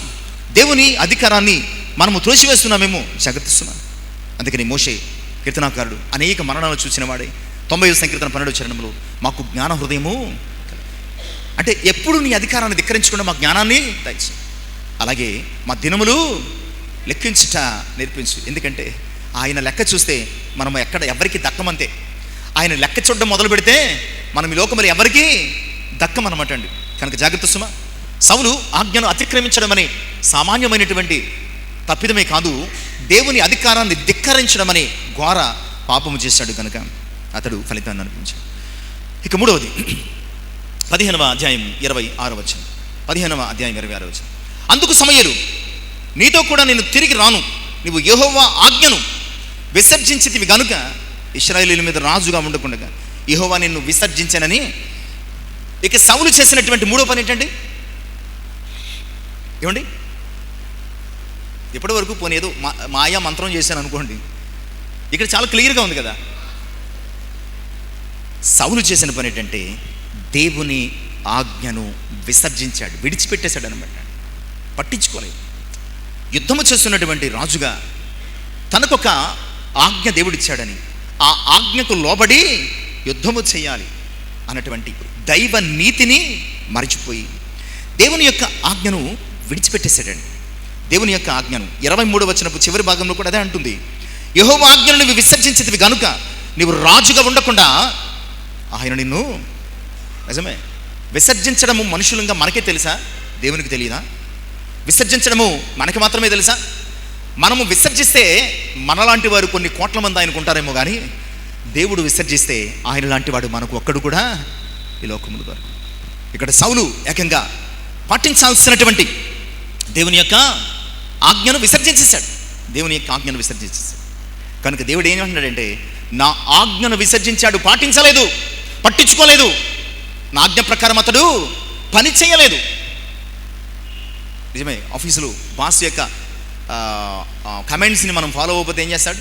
దేవుని అధికారాన్ని మనము త్రోసివేస్తున్నామేమో, జాగ్రత్త సుమా. అందుకని మోషే కీర్తనాకారుడు అనేక మరణాలు చూసిన వాడే 90వ సంకీర్తన 12వ చరణంలో మాకు జ్ఞాన హృదయము, అంటే ఎప్పుడు నీ అధికారాన్ని ధిక్కరించకుండా మా జ్ఞానాన్ని దయచు. అలాగే మా దినములు లెక్కించుట నేర్పించు. ఎందుకంటే ఆయన లెక్క చూస్తే మనం ఎవరికి దక్కమంతే. ఆయన లెక్క చూడడం మొదలు పెడితే మనం ఈ లోకములో ఎవరికి దక్కమన్నమాట అండి. కనుక జాగ్రత్త సుమ. సౌలు ఆజ్ఞను అతిక్రమించడం అనే సామాన్యమైనటువంటి తప్పిదమే కాదు, దేవుని అధికారాన్ని ధిక్కరించడం అనే ఘోర పాపము చేశాడు. కనుక అతడు ఫలితాన్ని అనిపించాడు. ఇక 3వది 15వ అధ్యాయం 26వ వచనం. 15వ అధ్యాయం 26వ వచనం. అందుకు సమూయేలు, నీతో కూడా నేను తిరిగి రాను, నీవు యెహోవా ఆజ్ఞను విసర్జించితివి గనుక ఇశ్రాయేలీయుల మీద రాజుగా ఉండకుండగా యెహోవా నిన్ను విసర్జించానని. ఇక సౌలు చేసినటువంటి 3వ పని ఏంటండి? ఏమండి, ఇప్పటి వరకు పోనీ ఏదో మాయా మంత్రం చేశాను అనుకోండి, ఇక్కడ చాలా క్లియర్గా ఉంది కదా. సౌలు చేసిన పని ఏంటంటే దేవుని ఆజ్ఞను విసర్జించాడు, విడిచిపెట్టేశాడు అనమాట. పట్టించుకోలేదు. యుద్ధము చేస్తున్నటువంటి రాజుగా తనకొక ఆజ్ఞ దేవుడిచ్చాడని ఆ ఆజ్ఞకు లోబడి యుద్ధము చేయాలి అన్నటువంటి దైవ నీతిని మరిచిపోయి దేవుని యొక్క ఆజ్ఞను విడిచిపెట్టేశాడండి. దేవుని యొక్క ఆజ్ఞను 23వ వచనపు చివరి భాగంలో కూడా అదే అంటుంది, యెహోవా ఆజ్ఞను నువ్వు విసర్జించితివి గనుక నీవు రాజుగా ఉండకుండా ఆయన నిన్ను. నిజమే, విసర్జించడము మనుషులంగా మనకే తెలుసా, దేవునికి తెలియదా? విసర్జించడము మనకి మాత్రమే తెలుసా? మనము విసర్జిస్తే మనలాంటి వారు కొన్ని కోట్ల మంది ఆయనకుంటారేమో, కానీ దేవుడు విసర్జిస్తే ఆయన లాంటి వాడు మనకు ఒక్కడు కూడా ఈ లోకములు దొరకడు. ఇక్కడ సౌలు ఏకంగా పాటించాల్సినటువంటి దేవుని యొక్క ఆజ్ఞను విసర్జించేశాడు. దేవుని యొక్క ఆజ్ఞను విసర్జించేశాడు. కనుక దేవుడు ఏమంటున్నాడంటే, నా ఆజ్ఞను విసర్జించాడు, పాటించలేదు, పట్టించుకోలేదు, నా ఆజ్ఞ ప్రకారం అతడు పని చేయలేదు. నిజమే, ఆఫీసులో బాస్ యొక్క కమెంట్స్ని మనం ఫాలో అవ్వకపోతే ఏం చేస్తాడు?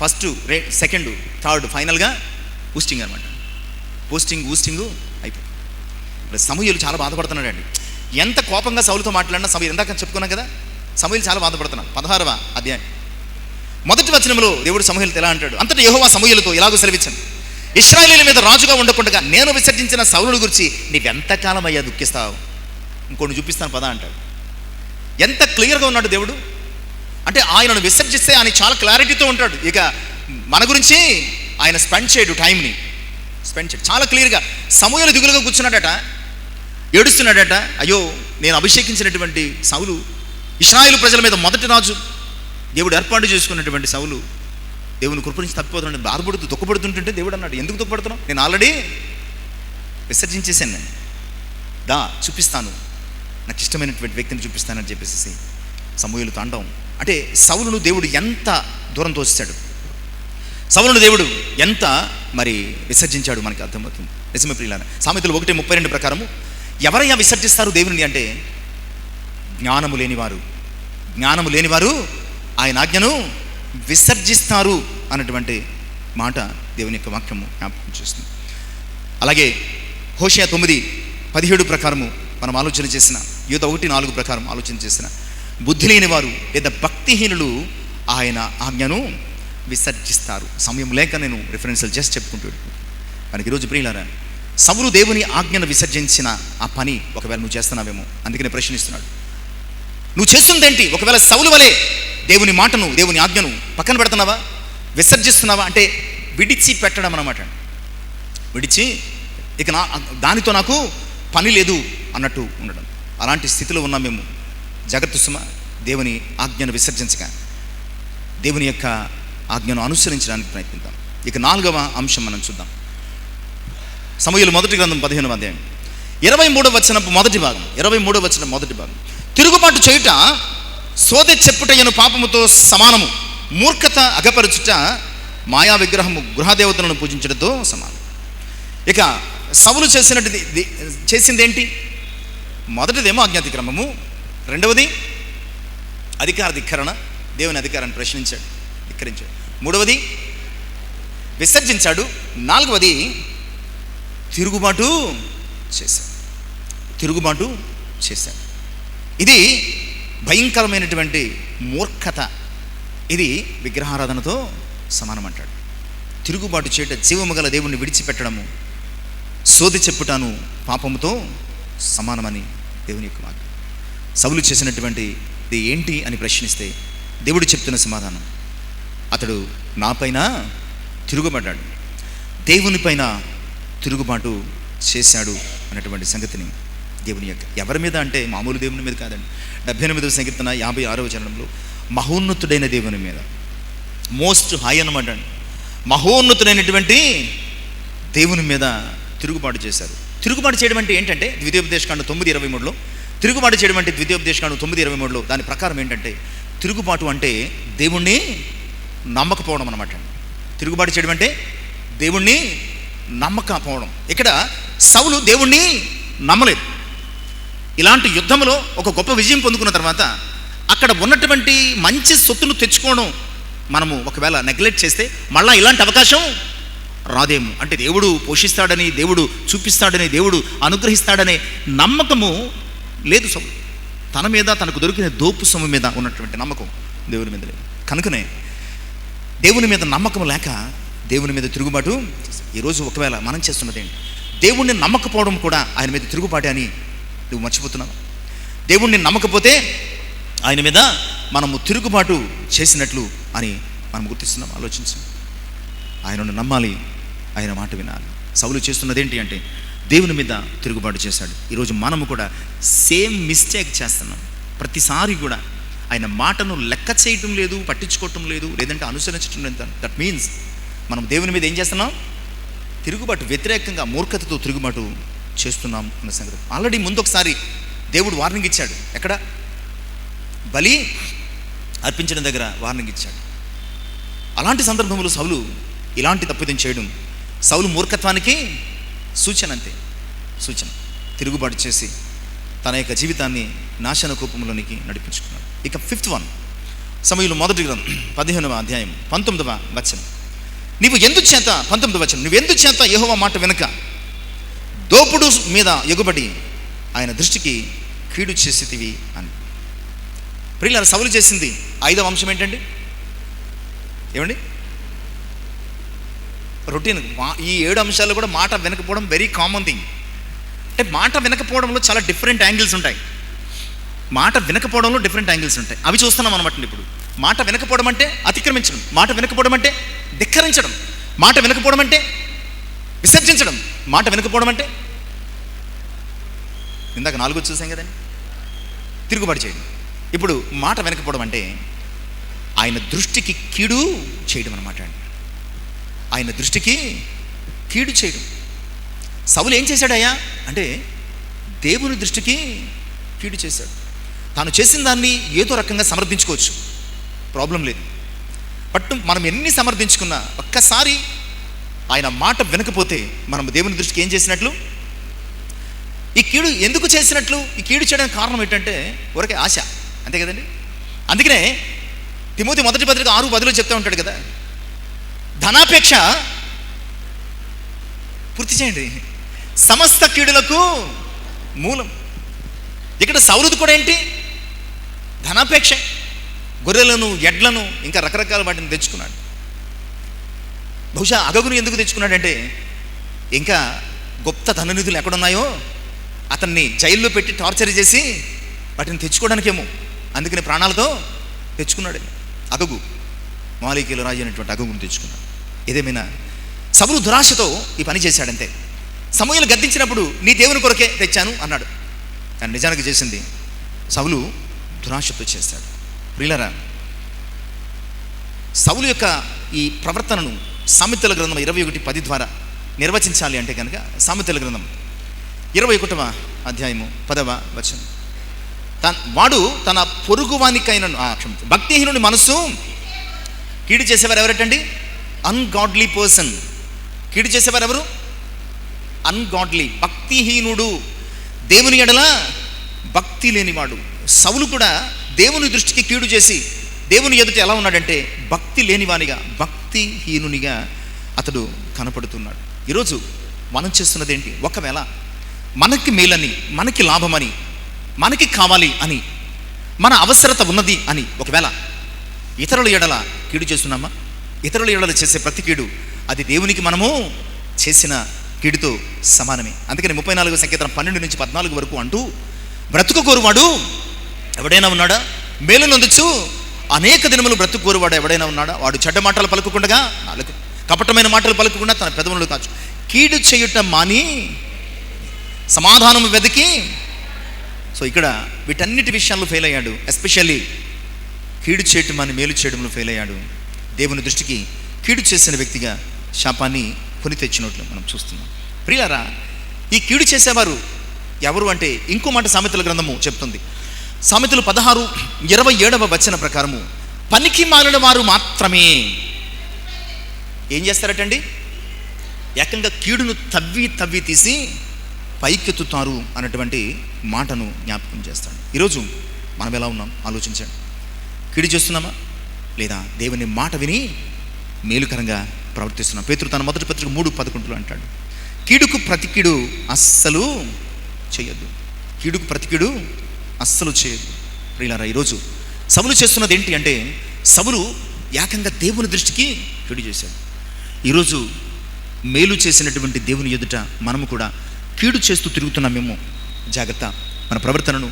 ఫస్ట్, సెకండ్, థర్డ్, ఫైనల్గా ఊస్టింగ్ అనమాట. ఊస్టింగ్ అయిపోయింది. ఇప్పుడు సమూయేలు చాలా బాధపడుతున్నాడు అండి. ఎంత కోపంగా సౌలుతో మాట్లాడినా సమూయేలు, ఇందాక చెప్పుకున్నాం కదా, సమూయేలు చాలా బాధపడుతున్నాడు. 16వ అధ్యాయం 1వ వచనంలో దేవుడు సమూయేలుతో ఎలా అంటాడు, అంతటా యెహోవా సమూయేలుతో ఇలాగూ సెలవిచ్చాను, ఇశ్రాయేలీయుల మీద రాజుగా ఉండకుండా నేను విసర్జించిన సౌలుని గురించి నీవెంతకాలం అయ్యా దుఃఖిస్తావు, ఇంకోటి చూపిస్తాను పదా అంటాడు. ఎంత క్లియర్గా ఉన్నాడు దేవుడు. అంటే ఆయనను విసర్జిస్తే ఆయన చాలా క్లారిటీతో ఉంటాడు. ఇక మన గురించి ఆయన స్పెండ్ చేయడు, టైంని స్పెండ్ చేయడు. చాలా క్లియర్గా సమూయేలు దిగులుగా కూర్చున్నాడట, ఏడుస్తున్నాడట. అయ్యో, నేను అభిషేకించినటువంటి సౌలు, ఇశ్రాయేలు ప్రజల మీద మొదటి రాజు, దేవుడు ఏర్పాటు చేసుకున్నటువంటి సౌలు దేవుని కృప నుంచి తప్పిపోతున్నాడు, బాధపడుతూ దుఃఖపడుతుంటుంటే దేవుడు అన్నాడు, ఎందుకు దుఃఖపడుతున్నావు, నేను ఆల్రెడీ విసర్జించేసాను, నేను దా చూపిస్తాను, నాకు ఇష్టమైనటువంటి వ్యక్తిని చూపిస్తానని చెప్పేసి సమూయేలు తాండవం. అంటే సౌలును దేవుడు ఎంత దూరం తోస్తాడు, సౌలును దేవుడు ఎంత మరి విసర్జించాడు మనకి అర్థమవుతుంది. నిజమే ప్రియులారా, సామెతలు 1:32 ప్రకారము ఎవరయ్యా విసర్జిస్తారు దేవుని అంటే జ్ఞానము లేనివారు ఆయన ఆజ్ఞను విసర్జిస్తారు అన్నటువంటి మాట దేవుని యొక్క వాక్యము జ్ఞాపకం చేస్తుంది. అలాగే హోషేయ 9:17 ప్రకారము మనం ఆలోచన చేసిన, యూదా 1:4 ప్రకారం ఆలోచన చేసిన, బుద్ధి లేనివారు లేదా భక్తిహీనులు ఆయన ఆజ్ఞను విసర్జిస్తారు. సమయం లేక నేను రిఫరెన్స్లు జస్ట్ చెప్పుకుంటూ మనకి ఈరోజు ప్రియులారా, సౌలు దేవుని ఆజ్ఞను విసర్జించిన ఆ పని ఒకవేళ నువ్వు చేస్తున్నావేమో, అందుకనే ప్రశ్నిస్తున్నాడు, నువ్వు చేస్తుందేంటి? ఒకవేళ సౌలు వలె దేవుని మాటను, దేవుని ఆజ్ఞను పక్కన పెడుతున్నావా, విసర్జిస్తున్నావా అంటే విడిచి పెట్టడం అన్నమాట. విడిచి ఇక దానితో నాకు పని లేదు అన్నట్టు ఉండడం. అలాంటి స్థితిలో ఉన్నాం మేము. జాగ్రత్త సుమా, దేవుని ఆజ్ఞను విసర్జించక దేవుని యొక్క ఆజ్ఞను అనుసరించడానికి ప్రయత్నిద్దాం. ఇక 4వ అంశం మనం చూద్దాం. సమూయేలు మొదటి గ్రంథం 15వ అధ్యాయం 23వ వచనపు మొదటి భాగం. 23వ వచనం మొదటి భాగం, తిరుగుబాటు చేయుట సోదె చెప్పుటయను పాపముతో సమానము, మూర్ఖత అగపరచుట మాయా విగ్రహము గృహదేవతలను పూజించడంతో సమానం. ఇక సౌలు చేసిందేంటి? మొదటిదేమో ఆజ్ఞాతిక్రమము, రెండవది అధికార ధిక్కరణ, దేవుని అధికారాన్ని ధిక్కరించాడు. మూడవది విసర్జించాడు. నాలుగవది తిరుగుబాటు చేశాడు. ఇది భయంకరమైనటువంటి మూర్ఖత, ఇది విగ్రహారాధనతో సమానమంటాడు. తిరుగుబాటు చేయట, జీవము గల దేవుణ్ణి విడిచిపెట్టడము, సోది చెప్పుటాను పాపముతో సమానమని దేవుని యొక్క వాక్యం. సౌలు చేసినటువంటిది ఏంటి అని ప్రశ్నిస్తే దేవుడు చెప్తున్న సమాధానం, అతడు నాపైన తిరుగుబడ్డాడు, దేవునిపైన తిరుగుబాటు చేశాడు అన్నటువంటి సంగతిని దేవుని యొక్క, ఎవరి మీద అంటే మామూలు దేవుని మీద కాదండి. 78వ సంకీర్తన 56వ చరణంలో మహోన్నతుడైన దేవుని మీద, మోస్ట్ హై అన్నమాట, మహోన్నతుడైనటువంటి దేవుని మీద తిరుగుబాటు చేశారు. తిరుగుబాటు చేయడం అంటే ఏంటంటే ద్వితీయోపదేశకాండం 9:23లో, తిరుగుబాటు చేయడం అంటే ద్వితీయోపదేశకాండం 9:23లో దాని ప్రకారం ఏంటంటే, తిరుగుబాటు అంటే దేవుణ్ణి నమ్మకపోవడం అన్నమాట. తిరుగుబాటు చేయడం అంటే దేవుణ్ణి నమ్మకపోవడం. ఇక్కడ సౌలు దేవుణ్ణి నమ్మలేదు. ఇలాంటి యుద్ధంలో ఒక గొప్ప విజయం పొందుకున్న తర్వాత అక్కడ ఉన్నటువంటి మంచి సొత్తును తెచ్చుకోవడం మనము ఒకవేళ నెగ్లెక్ట్ చేస్తే మళ్ళీ ఇలాంటి అవకాశం రాదేమో. అంటే దేవుడు పోషిస్తాడని, దేవుడు చూపిస్తాడని, దేవుడు అనుగ్రహిస్తాడనే నమ్మకము లేదు సౌలు. తన మీద, తనకు దొరికిన దోపు సొమ్ము మీద ఉన్నటువంటి నమ్మకం దేవుని మీద లేదు. కనుకనే దేవుని మీద నమ్మకం లేక దేవుని మీద తిరుగుబాటు. ఈరోజు ఒకవేళ మనం చేస్తున్నది ఏంటి? దేవుణ్ణి నమ్మకపోవడం కూడా ఆయన మీద తిరుగుబాటు అని నువ్వు మర్చిపోతున్నావు. దేవుణ్ణి నమ్మకపోతే ఆయన మీద మనము తిరుగుబాటు చేసినట్లు అని మనం గుర్తిస్తున్నాం. ఆలోచించాం, ఆయనను నమ్మాలి, ఆయన మాట వినాలి. సౌలు చేస్తున్నది ఏంటి అంటే దేవుని మీద తిరుగుబాటు చేశాడు. ఈరోజు మనము కూడా సేమ్ మిస్టేక్ చేస్తున్నాం. ప్రతిసారి కూడా ఆయన మాటను లెక్క చేయటం లేదు, పట్టించుకోవటం లేదు, లేదంటే అనుసరించటం లేదు. దట్ మీన్స్ మనం దేవుని మీద ఏం చేస్తున్నాం? తిరుగుబాటు, వ్యతిరేకంగా మూర్ఖతతో తిరుగుబాటు చేస్తున్నాం అన్న సంగతి. ఆల్రెడీ ముందు ఒకసారి దేవుడు వార్నింగ్ ఇచ్చాడు. ఎక్కడ? బలి అర్పించడం దగ్గర వార్నింగ్ ఇచ్చాడు. అలాంటి సందర్భంలో సౌలు ఇలాంటి తప్పిదం చేయడం సౌలు మూర్ఖత్వానికి సూచన. అంతే సూచన. తిరుగుబాటు చేసి తన యొక్క జీవితాన్ని నాశన కూపంలోనికి నడిపించుకున్నాడు. ఇక 5th వన్, సమూయేలు మొదటి గ్రంథం 15వ అధ్యాయం 19వ వచనం, నీవు ఎందుచేత 19వ వచనం, నువ్వు ఎందుచేత యెహోవా మాట వెనుక దోపుడు మీద ఎగుబడి ఆయన దృష్టికి కీడు చేసేటివి అని. ప్రియులారా, సౌలు చేసింది 5వ అంశం ఏంటండి? ఏమండి? రొటీన్. ఈ 7 అంశాలు కూడా మాట వినకపోవడం వెరీ కామన్ థింగ్. అంటే మాట వినకపోవడంలో చాలా డిఫరెంట్ యాంగిల్స్ ఉంటాయి. మాట వినకపోవడంలో డిఫరెంట్ యాంగిల్స్ ఉంటాయి. అవి చూస్తున్నాం అనమాట. ఇప్పుడు మాట వినకపోవడం అంటే అతిక్రమించడం, మాట వినకపోవడం అంటే ధిక్కరించడం, మాట వినకపోవడం అంటే విసర్జించడం, మాట వినకపోవడం అంటే ఇందాక 4 చూసాం కదండి, తిరుగుబాటు చేయడం. ఇప్పుడు మాట వినకపోవడం అంటే ఆయన దృష్టికి కీడు చేయడం అన్నమాట అండి. ఆయన దృష్టికి కీడు చేయడం. సౌలు ఏం చేశాడయ్యా అంటే దేవుని దృష్టికి కీడు చేశాడు. తాను చేసిన దాన్ని ఏదో రకంగా సమర్థించుకోవచ్చు, ప్రాబ్లం లేదు. బట్ మనం ఎన్ని సమర్థించుకున్నా ఒక్కసారి ఆయన మాట వినకపోతే మనం దేవుని దృష్టికి ఏం చేసినట్లు? ఈ కీడు ఎందుకు చేసినట్లు? ఈ కీడు చేయడానికి కారణం ఏంటంటే ఊరికే ఆశ, అంతే కదండి. అందుకనే తిమోతి 1 పత్రిక 6:10 చెప్తూ ఉంటాడు కదా, ధనాపేక్ష పూర్తి చేయండి సమస్త కీడులకు మూలం. ఇక్కడ సౌలుది కూడా ఏంటి? ధనాపేక్ష. గొర్రెలను, ఎడ్లను, ఇంకా రకరకాల వాటిని తెచ్చుకున్నాడు. బహుశా అగగును ఎందుకు తెచ్చుకున్నాడంటే ఇంకా గుప్త ధననిధులు ఎక్కడున్నాయో అతన్ని జైల్లో పెట్టి టార్చర్ చేసి వాటిని తెచ్చుకోవడానికేమో, అందుకని ప్రాణాలతో తెచ్చుకున్నాడు. అగగు, మాలికీల రాజు అనేటువంటి అగగును తెచ్చుకున్నాడు. ఏదేమైనా సౌలు దురాశతో ఈ పని చేశాడంతే. సమూయేలు గద్దించినప్పుడు నీ దేవుని కొరకే తెచ్చాను అన్నాడు. కానీ నిజానికి చేసింది సౌలు దురాశతో చేశాడు. ప్రియులారా, సౌలు యొక్క ఈ ప్రవర్తనను సామెతల గ్రంథం 21:10 ద్వారా నిర్వచించాలి అంటే కనుక సామెతల గ్రంథం 21వ అధ్యాయము 10వ వచనం, వాడు తన పొరుగువానికైన భక్తిహీనుని మనసు కీడు చేసేవారు ఎవరటండి? Ungodly person. కీడు చేసేవారు ఎవరు? అన్గాడ్లీ, భక్తిహీనుడు, దేవుని ఎడల భక్తి లేనివాడు. సౌలు కూడా దేవుని దృష్టికి కీడు చేసి దేవుని ఎదుట ఎలా ఉన్నాడంటే భక్తి లేనివానిగా, భక్తిహీనునిగా అతడు కనపడుతున్నాడు. ఈరోజు మనం చేస్తున్నది ఏంటి? ఒకవేళ మనకి మేలని, మనకి లాభమని, మనకి కావాలి అని, మన అవసరత ఉన్నది అని ఒకవేళ ఇతరుల ఎడల కీడు చేస్తున్నామా? ఇతరుల ఎడల చేసే ప్రతి కీడు అది దేవునికి మనము చేసిన కీడుతో సమానమే. అందుకని 34వ సంకీర్తన 12-14 వరకు అంటూ, బ్రతుకు కోరువాడు ఎవడైనా ఉన్నాడా? మేలు నొందుచు అనేక దినములు బ్రతుకు కోరువాడు ఎవడైనా ఉన్నాడా? వాడు చెడ్డ మాటలు పలుకుకుండగా, నాలుగు కపటమైన మాటలు పలుకుకుండా తన పెదవులను కాచు, కీడు చేయుట మాని సమాధానము వెతికి. సో ఇక్కడ వీటన్నిటి విషయాల్లో ఫెయిల్ అయ్యాడు. ఎస్పెషల్లీ కీడు చేయటం అని మేలు చేయడంలో ఫెయిల్ అయ్యాడు. దేవుని దృష్టికి కీడు చేసిన వ్యక్తిగా శాపాన్ని కొని తెచ్చినట్లు మనం చూస్తున్నాం. ప్రియులారా, ఈ కీడు చేసేవారు ఎవరు అంటే ఇంకో మాట సామెతల గ్రంథము చెప్తుంది. సామెతలు 16:27 వచన ప్రకారము పనికి మాలిన వారు మాత్రమే ఏం చేస్తారటండి? ఏకంగా కీడును తవ్వి తీసి పైకెత్తుతారు అన్నటువంటి మాటను జ్ఞాపకం చేస్తాడు. ఈరోజు మనం ఎలా ఉన్నాం ఆలోచించండి. కీడు చేస్తున్నామా లేదా దేవుని మాట విని మేలుకరంగా ప్రవర్తిస్తున్నాం? పేతురు తన 1 పత్రిక 3:11 అంటాడు, కీడుకు ప్రతి కీడు అస్సలు చేయొద్దు. కీడుకు ప్రతి కీడు అస్సలు చేయొద్దు. ప్రియులారా, ఈరోజు సౌలు చేస్తున్నది ఏంటి అంటే సౌలు ఏకంగా దేవుని దృష్టికి కీడు చేశాడు. ఈరోజు మేలు చేసినటువంటి దేవుని ఎదుట మనము కూడా కీడు చేస్తూ తిరుగుతున్నామేమో. జాగ్రత్త, మన ప్రవర్తనను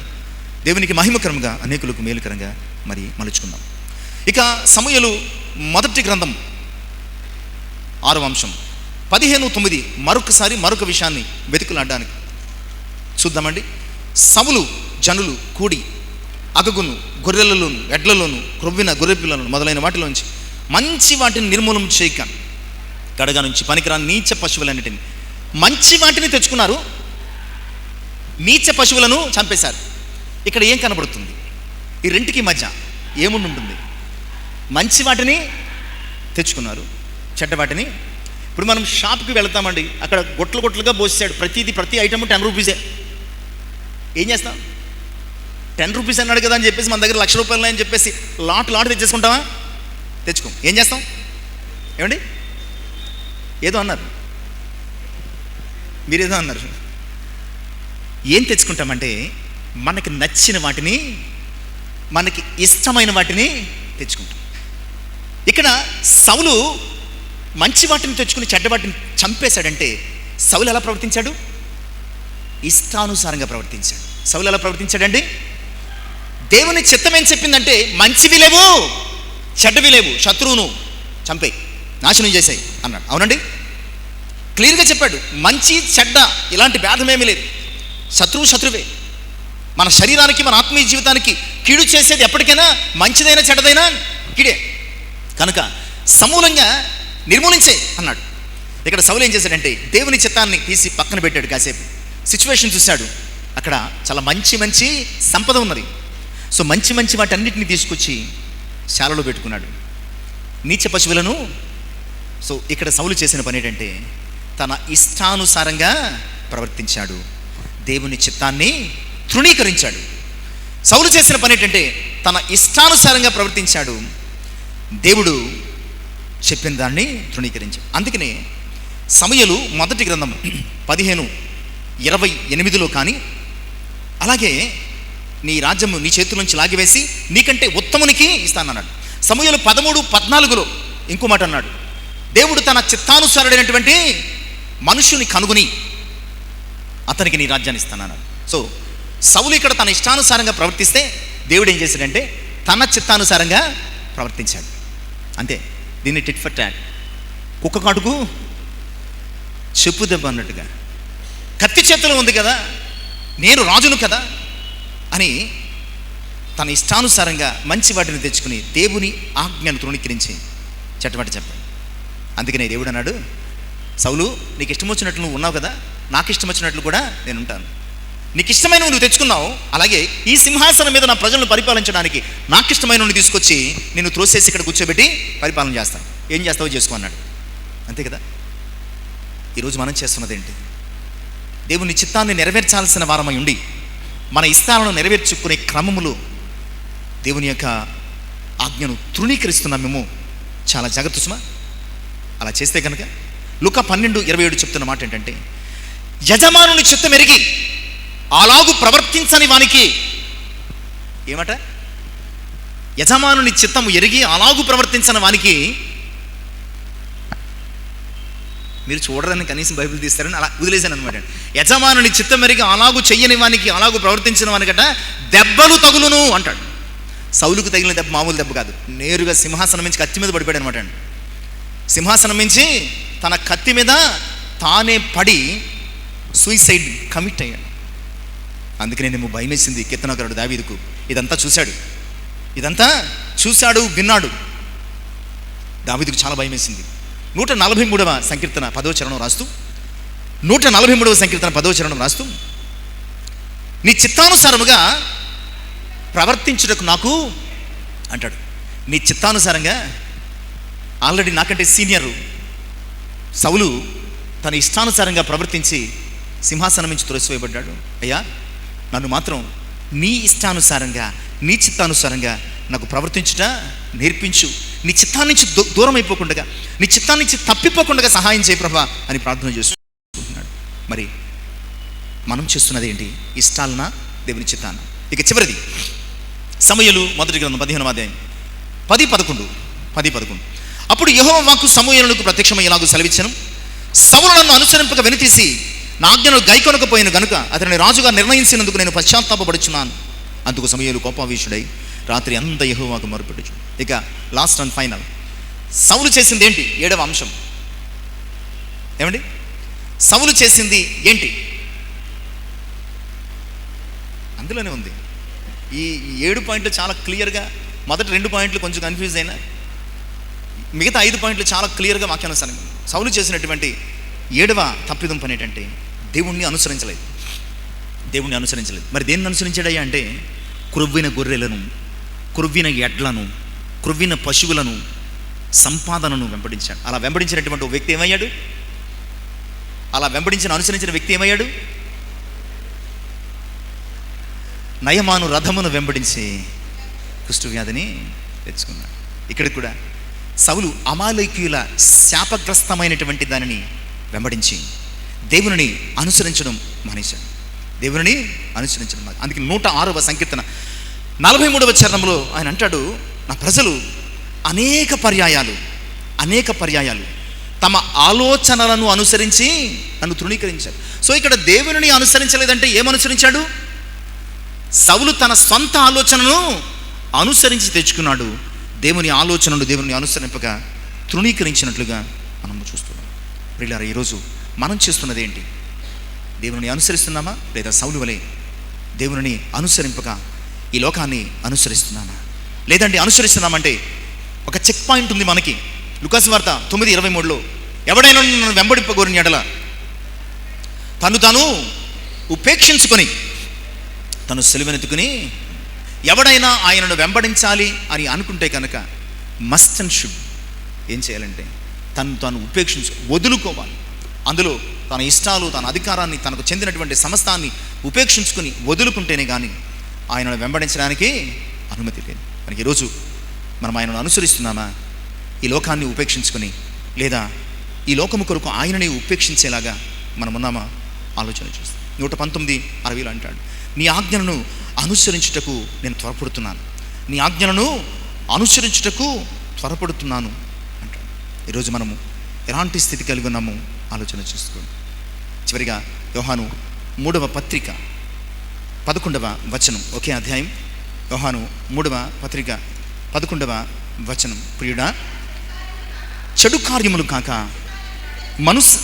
దేవునికి మహిమకరంగా, అనేకులకు మేలుకరంగా మరి మలుచుకుందాం. ఇక సమూయేలు 1 గ్రంథం 6వ అంశం 15:9 మరొకసారి మరొక విషయాన్ని వెతుకులాడడానికి చూద్దామండి. సౌలు జనులు కూడి అగగును, గొర్రెలలోను, ఎడ్లలోను, క్రొవ్విన గొర్రెపిల్లలను మొదలైన వాటిలోంచి మంచి వాటిని నిర్మూలన చేయక కడగా నుంచి పనికిరాని నీచ పశువులన్నిటిని, మంచి వాటిని తెచ్చుకున్నారు, నీచ పశువులను చంపేశారు. ఇక్కడ ఏం కనబడుతుంది? ఈ రెంటికి మధ్య ఏముండి ఉంటుంది? మంచి వాటిని తెచ్చుకున్నారు, చెడ్డ వాటిని. ఇప్పుడు మనం షాప్కి వెళ్తామండి, అక్కడ గొట్లుగా పోసాడు, ప్రతి ఐటమ్ 10 రూపీసే. ఏం చేస్తాం? 10 రూపీస్ అన్నాడు కదా అని చెప్పేసి మన దగ్గర ₹1,00,000 అని చెప్పేసి లాట్ తెచ్చేసుకుంటామా? తెచ్చుకోం. ఏం చేస్తాం? ఏమండి, ఏదో అన్నారు, మీరేదో అన్నారు. ఏం తెచ్చుకుంటామంటే మనకి నచ్చిన వాటిని, మనకి ఇష్టమైన వాటిని తెచ్చుకుంటాం. ఇక్కడ సౌలు మంచి వాటిని తెచ్చుకుని చెడ్డ వాటిని చంపేశాడంటే సౌలు ఎలా ప్రవర్తించాడు? ఇష్టానుసారంగా ప్రవర్తించాడు. సౌలు ఎలా ప్రవర్తించాడండి? దేవుని చిత్తం ఏం చెప్పిందంటే మంచివి లేవు, చెడ్డవి లేవు, శత్రువును చంపేయి, నాశనం చేసాయి అన్నాడు. అవునండి, క్లియర్గా చెప్పాడు. మంచి చెడ్డ ఇలాంటి భేదమేమీ లేదు, శత్రువే. మన శరీరానికి, మన ఆత్మీయ జీవితానికి కీడు చేసేది ఎప్పటికైనా మంచిదైనా చెడ్డదైనా కీడే కనుక సమూలంగా నిర్మూలించే అన్నాడు. ఇక్కడ సౌలు ఏం చేశాడంటే దేవుని చిత్తాన్ని తీసి పక్కన పెట్టాడు. కాసేపు సిచ్యువేషన్ చూశాడు, అక్కడ చాలా మంచి మంచి సంపద ఉన్నది. సో మంచి మంచి వాటన్నిటిని తీసుకొచ్చి శాలలో పెట్టుకున్నాడు, నీచ పశువులను. సో ఇక్కడ సౌలు చేసిన పని ఏంటంటే తన ఇష్టానుసారంగా ప్రవర్తించాడు, దేవుని చిత్తాన్ని తృణీకరించాడు. సౌలు చేసిన పని ఏంటంటే తన ఇష్టానుసారంగా ప్రవర్తించాడు, దేవుడు చెప్పిన దాన్ని తృణీకరించాడు. అందుకనే సమూయేలు మొదటి గ్రంథం 15:28 కానీ, అలాగే నీ రాజ్యము నీ చేతుల నుంచి లాగివేసి నీకంటే ఉత్తమునికి ఇస్తానన్నాడు. సమూయేలు 13:14 ఇంకో మాట అన్నాడు, దేవుడు తన చిత్తానుసారుడైనటువంటి మనుషుని కనుగొని అతనికి నీ రాజ్యాన్ని ఇస్తానన్నాడు. సో సౌలు ఇక్కడ తన ఇష్టానుసారంగా ప్రవర్తిస్తే దేవుడు ఏం చేశాడంటే తన చిత్తానుసారంగా ప్రవర్తించాడు. అంతే. దీన్ని టిట్ ఫర్ టాట్, కుక్క కాటుకు చెప్పు దెబ్బ అన్నట్టుగా, కత్తి చేతిలో ఉంది కదా, నేను రాజును కదా అని తన ఇష్టానుసారంగా మంచి వాటిని తెచ్చుకుని దేవుని ఆజ్ఞను తృణీకరించి చెట్టబట్టి చెప్పాడు. అందుకనే దేవుడు అన్నాడు, సౌలు నీకు ఇష్టం వచ్చినట్లు నువ్వు ఉన్నావు కదా, నాకు ఇష్టం వచ్చినట్లు కూడా నేను ఉంటాను. నీకు ఇష్టమైనవి నువ్వు తెచ్చుకున్నావు, అలాగే ఈ సింహాసనం మీద నా ప్రజలను పరిపాలించడానికి నాకు ఇష్టమైనవి తీసుకొచ్చి నేను త్రోసేసి ఇక్కడ కూర్చోబెట్టి పరిపాలన చేస్తాను, ఏం చేస్తావో చేసుకో అన్నాడు. అంతే కదా. ఈరోజు మనం చేస్తున్నది ఏంటి? దేవుని చిత్తాన్ని నెరవేర్చాల్సిన వారమై ఉండి మన ఇష్టాలను నెరవేర్చుకునే క్రమములో దేవుని యొక్క ఆజ్ఞను తృణీకరిస్తున్నాం మేము. చాలా జాగ్రత్త సుమా. అలా చేస్తే కనుక లూకా 12:27 చెప్తున్న మాట ఏంటంటే, యజమానుని చిత్తం ఎరిగి అలాగు ప్రవర్తించని వానికి, ఏమట, యజమానుని చిత్తము ఎరిగి అలాగు ప్రవర్తించని వానికి, మీరు చూడరని కనీసం బైబిల్ తీస్తారని అలా వదిలేశాను అనమాట. యజమానుని చిత్తం ఎరిగి అలాగు చెయ్యని వానికి, అలాగు ప్రవర్తించిన వానికట దెబ్బలు తగులును అంటాడు. సౌలుకు తగిలిన దెబ్బ మామూలు దెబ్బ కాదు, నేరుగా సింహాసనం నుంచి కత్తి మీద పడిపోయాడు అనమాట. సింహాసనం నుంచి తన కత్తి మీద తానే పడి సూసైడ్ కమిట్ అయ్యాడు. అందుకనే నేను భయం వేసింది కీర్తనకారుడు దావీదుకు. ఇదంతా చూశాడు, విన్నాడు. దావీదుకు చాలా భయం వేసింది. 143వ సంకీర్తన 10వ చరణం రాస్తూ 143వ సంకీర్తన 10వ చరణం రాస్తూ, నీ చిత్తానుసారముగా ప్రవర్తించుటకు నాకు అంటాడు. నీ చిత్తానుసారంగా. ఆల్రెడీ నాకంటే సీనియరు సౌలు తన ఇష్టానుసారంగా ప్రవర్తించి సింహాసనం నుంచి త్రోసివేయబడ్డాడు. అయ్యా, నన్ను మాత్రం నీ ఇష్టానుసారంగా, నీ చిత్తానుసారంగా నాకు ప్రవర్తించుట నేర్పించు. నీ చిత్తాన్ని నుంచి దూరం అయిపోకుండా, నీ చిత్తాన్ని నుంచి తప్పిపోకుండా సహాయం చేయ ప్రభా అని ప్రార్థన చేసుకుంటున్నాడు. మరి మనం చేస్తున్నది ఏంటి? ఇష్టాలనా, దేవుని చిత్తాన? ఇక చివరిది సమూయేలు మొదటి గ్రంథం 15వ అధ్యాయం 10-11. అప్పుడు యెహోవా వాక్కు సమూయేలునకు ప్రత్యక్షమై ఇలాగు సెలవిచ్చెను, సౌలు నన్ను అనుసరింపక వెనుతీసి నా ఆజ్ఞను గైకొనకపోయిన గనుక అతనిని రాజుగా నిర్ణయించినందుకు నేను పశ్చాత్తాపపడుచున్నాను. అందుకు సమూయేలు కోపావేశుడై రాత్రి అంతా యెహోవాకు మొరపెట్టుచు. ఇక లాస్ట్ అండ్ ఫైనల్, సౌలు చేసింది ఏంటి? 7వ అంశం ఏమండి? సౌలు చేసింది ఏంటి? అందులోనే ఉంది. ఈ 7 పాయింట్లు చాలా క్లియర్గా, మొదటి 2 పాయింట్లు కొంచెం కన్ఫ్యూజ్ అయినా మిగతా 5 పాయింట్లు చాలా క్లియర్గా వాక్యానుసారంగా. సౌలు చేసినటువంటి 7వ తప్పిదం పని ఏంటంటే దేవుణ్ణి అనుసరించలేదు. మరి దేన్ని అనుసరించాడయ్యా అంటే క్రొవ్విన గొర్రెలను, క్రొవ్విన ఎడ్లను, క్రొవ్విన పశువులను, సంపాదనను వెంబడించాడు. అలా వెంబడించినటువంటి ఒక వ్యక్తి ఏమయ్యాడు? అనుసరించిన వ్యక్తి ఏమయ్యాడు? నయమాను రథమును వెంబడించి కుష్ఠవ్యాధిని తెచ్చుకున్నాడు. ఇక్కడ కూడా సౌలు అమాలేకీయుల శాపగ్రస్తమైనటువంటి దానిని వెంబడించి దేవుని అనుసరించడం మానేశాడు. అందుకే 106వ సంకీర్తన 43వ చరణంలో ఆయన అంటాడు, నా ప్రజలు అనేక పర్యాయాలు తమ ఆలోచనలను అనుసరించి నన్ను తృణీకరించారు. సో ఇక్కడ దేవుని అనుసరించలేదంటే ఏమనుసరించాడు? సౌలు తన సొంత ఆలోచనను అనుసరించి తెచ్చుకున్నాడు. దేవుని ఆలోచనను దేవుని అనుసరింపక తృణీకరించినట్లుగా మనం చూస్తున్నాం. ప్రియులారా, ఈరోజు మనం చేస్తున్నది ఏంటి? దేవుని అనుసరిస్తున్నామా, లేదా సౌలు వలె దేవుని అనుసరింపక ఈ లోకాన్ని అనుసరిస్తున్నామా? లేదంటే అనుసరిస్తున్నామంటే ఒక చెక్ పాయింట్ ఉంది మనకి. లూకాసు వార్త 9:23లో ఎవడైనా నన్ను వెంబడింపగోరిన ఎడల తను తాను ఉపేక్షించుకొని తను సిలువనెత్తుకుని, ఎవడైనా ఆయనను వెంబడించాలి అని అనుకుంటే కనుక మస్ట్ అండ్ షుడ్ ఏం చేయాలంటే తను తాను వదులుకోవాలి. అందులో తన ఇష్టాలు, తన అధికారాన్ని, తనకు చెందినటువంటి సమస్తాన్ని ఉపేక్షించుకుని వదులుకుంటేనే కానీ ఆయనను వెంబడించడానికి అనుమతి లేదు. మనకి ఈరోజు మనం ఆయనను అనుసరిస్తున్నామా? ఈ లోకాన్ని ఉపేక్షించుకొని, లేదా ఈ లోకము కొరకు ఆయనని ఉపేక్షించేలాగా మనం ఉన్నామా? ఆలోచన చేస్తాం. 119:60 అంటాడు, నీ ఆజ్ఞలను అనుసరించుటకు నేను త్వరపడుతున్నాను, నీ ఆజ్ఞలను అనుసరించుటకు త్వరపడుతున్నాను అంటాడు. ఈరోజు మనము ఎలాంటి స్థితి కలిగి ఉన్నాము ఆలోచన చేసుకోండి. చివరిగా యోహాను 3వ పత్రిక 11వ వచనం, ఒకే అధ్యాయం, యోహాను 3వ పత్రిక 11వ వచనం. ప్రియుడా, చెడు కార్యములు కాక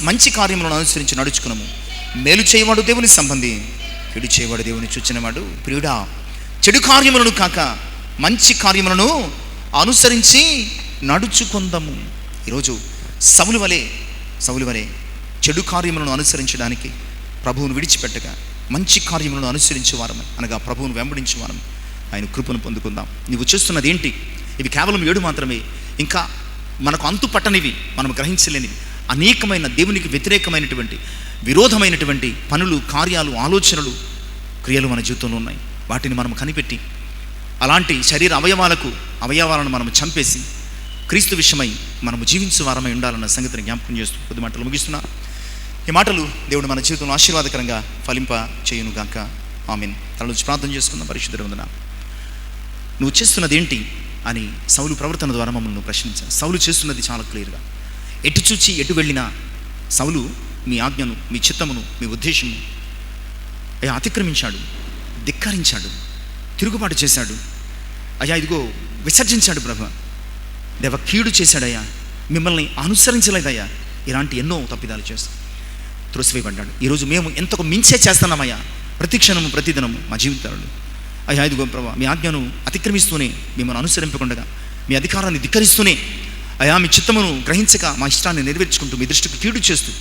మంచి కార్యములను అనుసరించి నడుచుకున్నాము. మేలు చేయవాడు దేవుని సంబంధి, చెడు చేయవాడు దేవుని చూచినవాడు. ప్రియుడా, చెడు కార్యములను కాక మంచి కార్యములను అనుసరించి నడుచుకుందాము. ఈరోజు సౌలు వలె చెడు కార్యములను అనుసరించడానికి ప్రభువును విడిచిపెట్టగా మంచి కార్యములను అనుసరించేవారం, అనగా ప్రభువును వెంబడించేవారం ఆయన కృపను పొందుకుందాం. నువ్వు చేస్తున్నది ఏంటి? ఇవి కేవలం 7 మాత్రమే. ఇంకా మనకు అంతు పట్టనివి, మనం గ్రహించలేనివి అనేకమైన దేవునికి వ్యతిరేకమైనటువంటి, విరోధమైనటువంటి పనులు, కార్యాలు, ఆలోచనలు, క్రియలు మన జీవితంలో ఉన్నాయి. వాటిని మనం కనిపెట్టి అలాంటి శరీర అవయవాలను మనం చంపేసి క్రీస్తు విషయమై మనము జీవించే వారమై ఉండాలన్న సంగతిని జ్ఞాపకం చేస్తూ కొద్ది మాటలు ముగిస్తున్నా. ఈ మాటలు దేవుడు మన జీవితంలో ఆశీర్వాదకరంగా ఫలింప చేయును గాక. ఆమేన్. తల నుంచి ప్రార్థన చేసుకుందాం. పరిశుద్ధుడైన వందనా, నువ్వు చేస్తున్నది ఏంటి అని సౌలు ప్రవర్తన ద్వారా మమ్మల్ని ప్రశ్నించాను. సౌలు చేస్తున్నది చాలా క్లియర్గా, ఎటు చూచి ఎటు వెళ్ళినా సౌలు మీ ఆజ్ఞను, మీ చిత్తమును, మీ ఉద్దేశము అతిక్రమించాడు, ధిక్కరించాడు, తిరుగుబాటు చేశాడు. అయ్యా ఇదిగో విసర్జించాడు ప్రభు, దేవ కీడు చేశాడయ్యా, మిమ్మల్ని అనుసరించలేదయ్యా, ఇలాంటి ఎన్నో తప్పిదాలు చేస్తాం, త్రోసివేయబడ్డాడు. ఈరోజు మేము ఎంతకు మించే చేస్తున్నామయ్యా, ప్రతి క్షణము ప్రతిదినము మా జీవితాలు. అయ్యా ఇదిగో ప్రభు, మీ ఆజ్ఞను అతిక్రమిస్తూనే, మిమ్మల్ని అనుసరింపకుండా, మీ అధికారాన్ని ధిక్కరిస్తూనే, అయ్యా మీ చిత్తమును గ్రహించక మా ఇష్టాన్ని నెరవేర్చుకుంటూ మీ దృష్టికి కీడు చేస్తూ,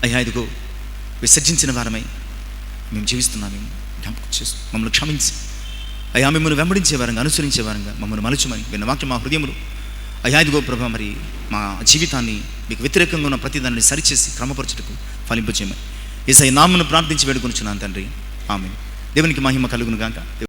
అయ్యా ఇదిగో విసర్జించిన వారమై మేము జీవిస్తున్నాం. మేము జ్ఞాపకం చేస్తూ మమ్మల్ని క్షమించి, అయ్యా మిమ్మల్ని వెంబడించే వారంగా, అనుసరించే వారంగా మమ్మల్ని మలుచుమని విన్న వాక్యం మా హృదయములు. అయ్యా ఇదిగో ప్రభా, మరి మా జీవితాన్ని మీకు వ్యతిరేకంగా ఉన్న ప్రతిదాన్ని సరిచేసి క్రమపరచుటకు ఫలింపచేయమని యేసయ్య నామమున ప్రార్థించి వేడుకొనుచున్నాను తండ్రి. ఆమేన్. దేవునికి మహిమ కలుగును గాక.